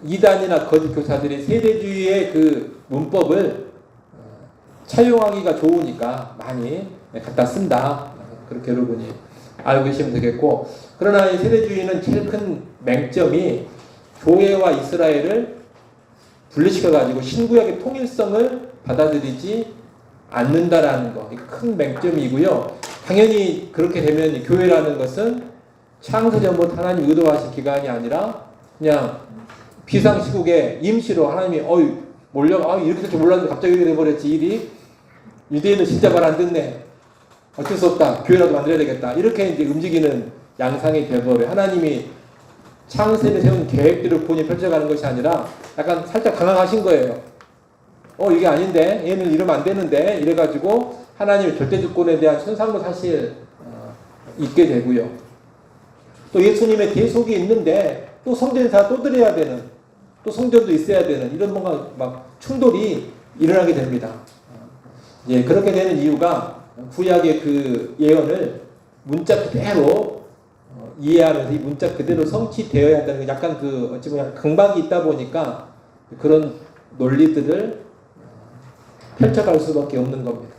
이단이나 거짓 교사들이 세대주의의 그 문법을 차용하기가 좋으니까 많이 갖다 쓴다. 그렇게 여러분이 알고 계시면 되겠고 그러나 이 세대주의는 제일 큰 맹점이 교회와 이스라엘을 분리시켜가지고 신구약의 통일성을 받아들이지 않는다라는 거. 큰 맹점이고요. 당연히 그렇게 되면 교회라는 것은 창세전부터 하나님 의도하신 기간이 아니라 그냥 비상시국에 임시로 하나님이 몰려 이렇게 될 줄 몰랐는데 갑자기 이렇게 돼버렸지 일이. 유대인은 진짜 말 안 듣네. 어쩔 수 없다. 교회라도 만들어야 되겠다. 이렇게 이제 움직이는 양상이 돼버려요. 하나님이 창세를 세운 계획대로 본인이 펼쳐가는 것이 아니라 약간 살짝 당황하신 거예요. 이게 아닌데 얘는 이러면 안 되는데 이래가지고 하나님의 절대주권에 대한 손상도 사실 있게 되고요. 또 예수님의 대속이 있는데 또 성전사 또 드려야 되는 또 성전도 있어야 되는 이런 뭔가 막 충돌이 일어나게 됩니다. 예, 그렇게 되는 이유가 구약의 그 예언을 문자 그대로 이해하면서 이 문자 그대로 성취되어야 한다는 약간 그 어찌 보면 강박이 있다 보니까 그런 논리들을 펼쳐갈 수밖에 없는 겁니다.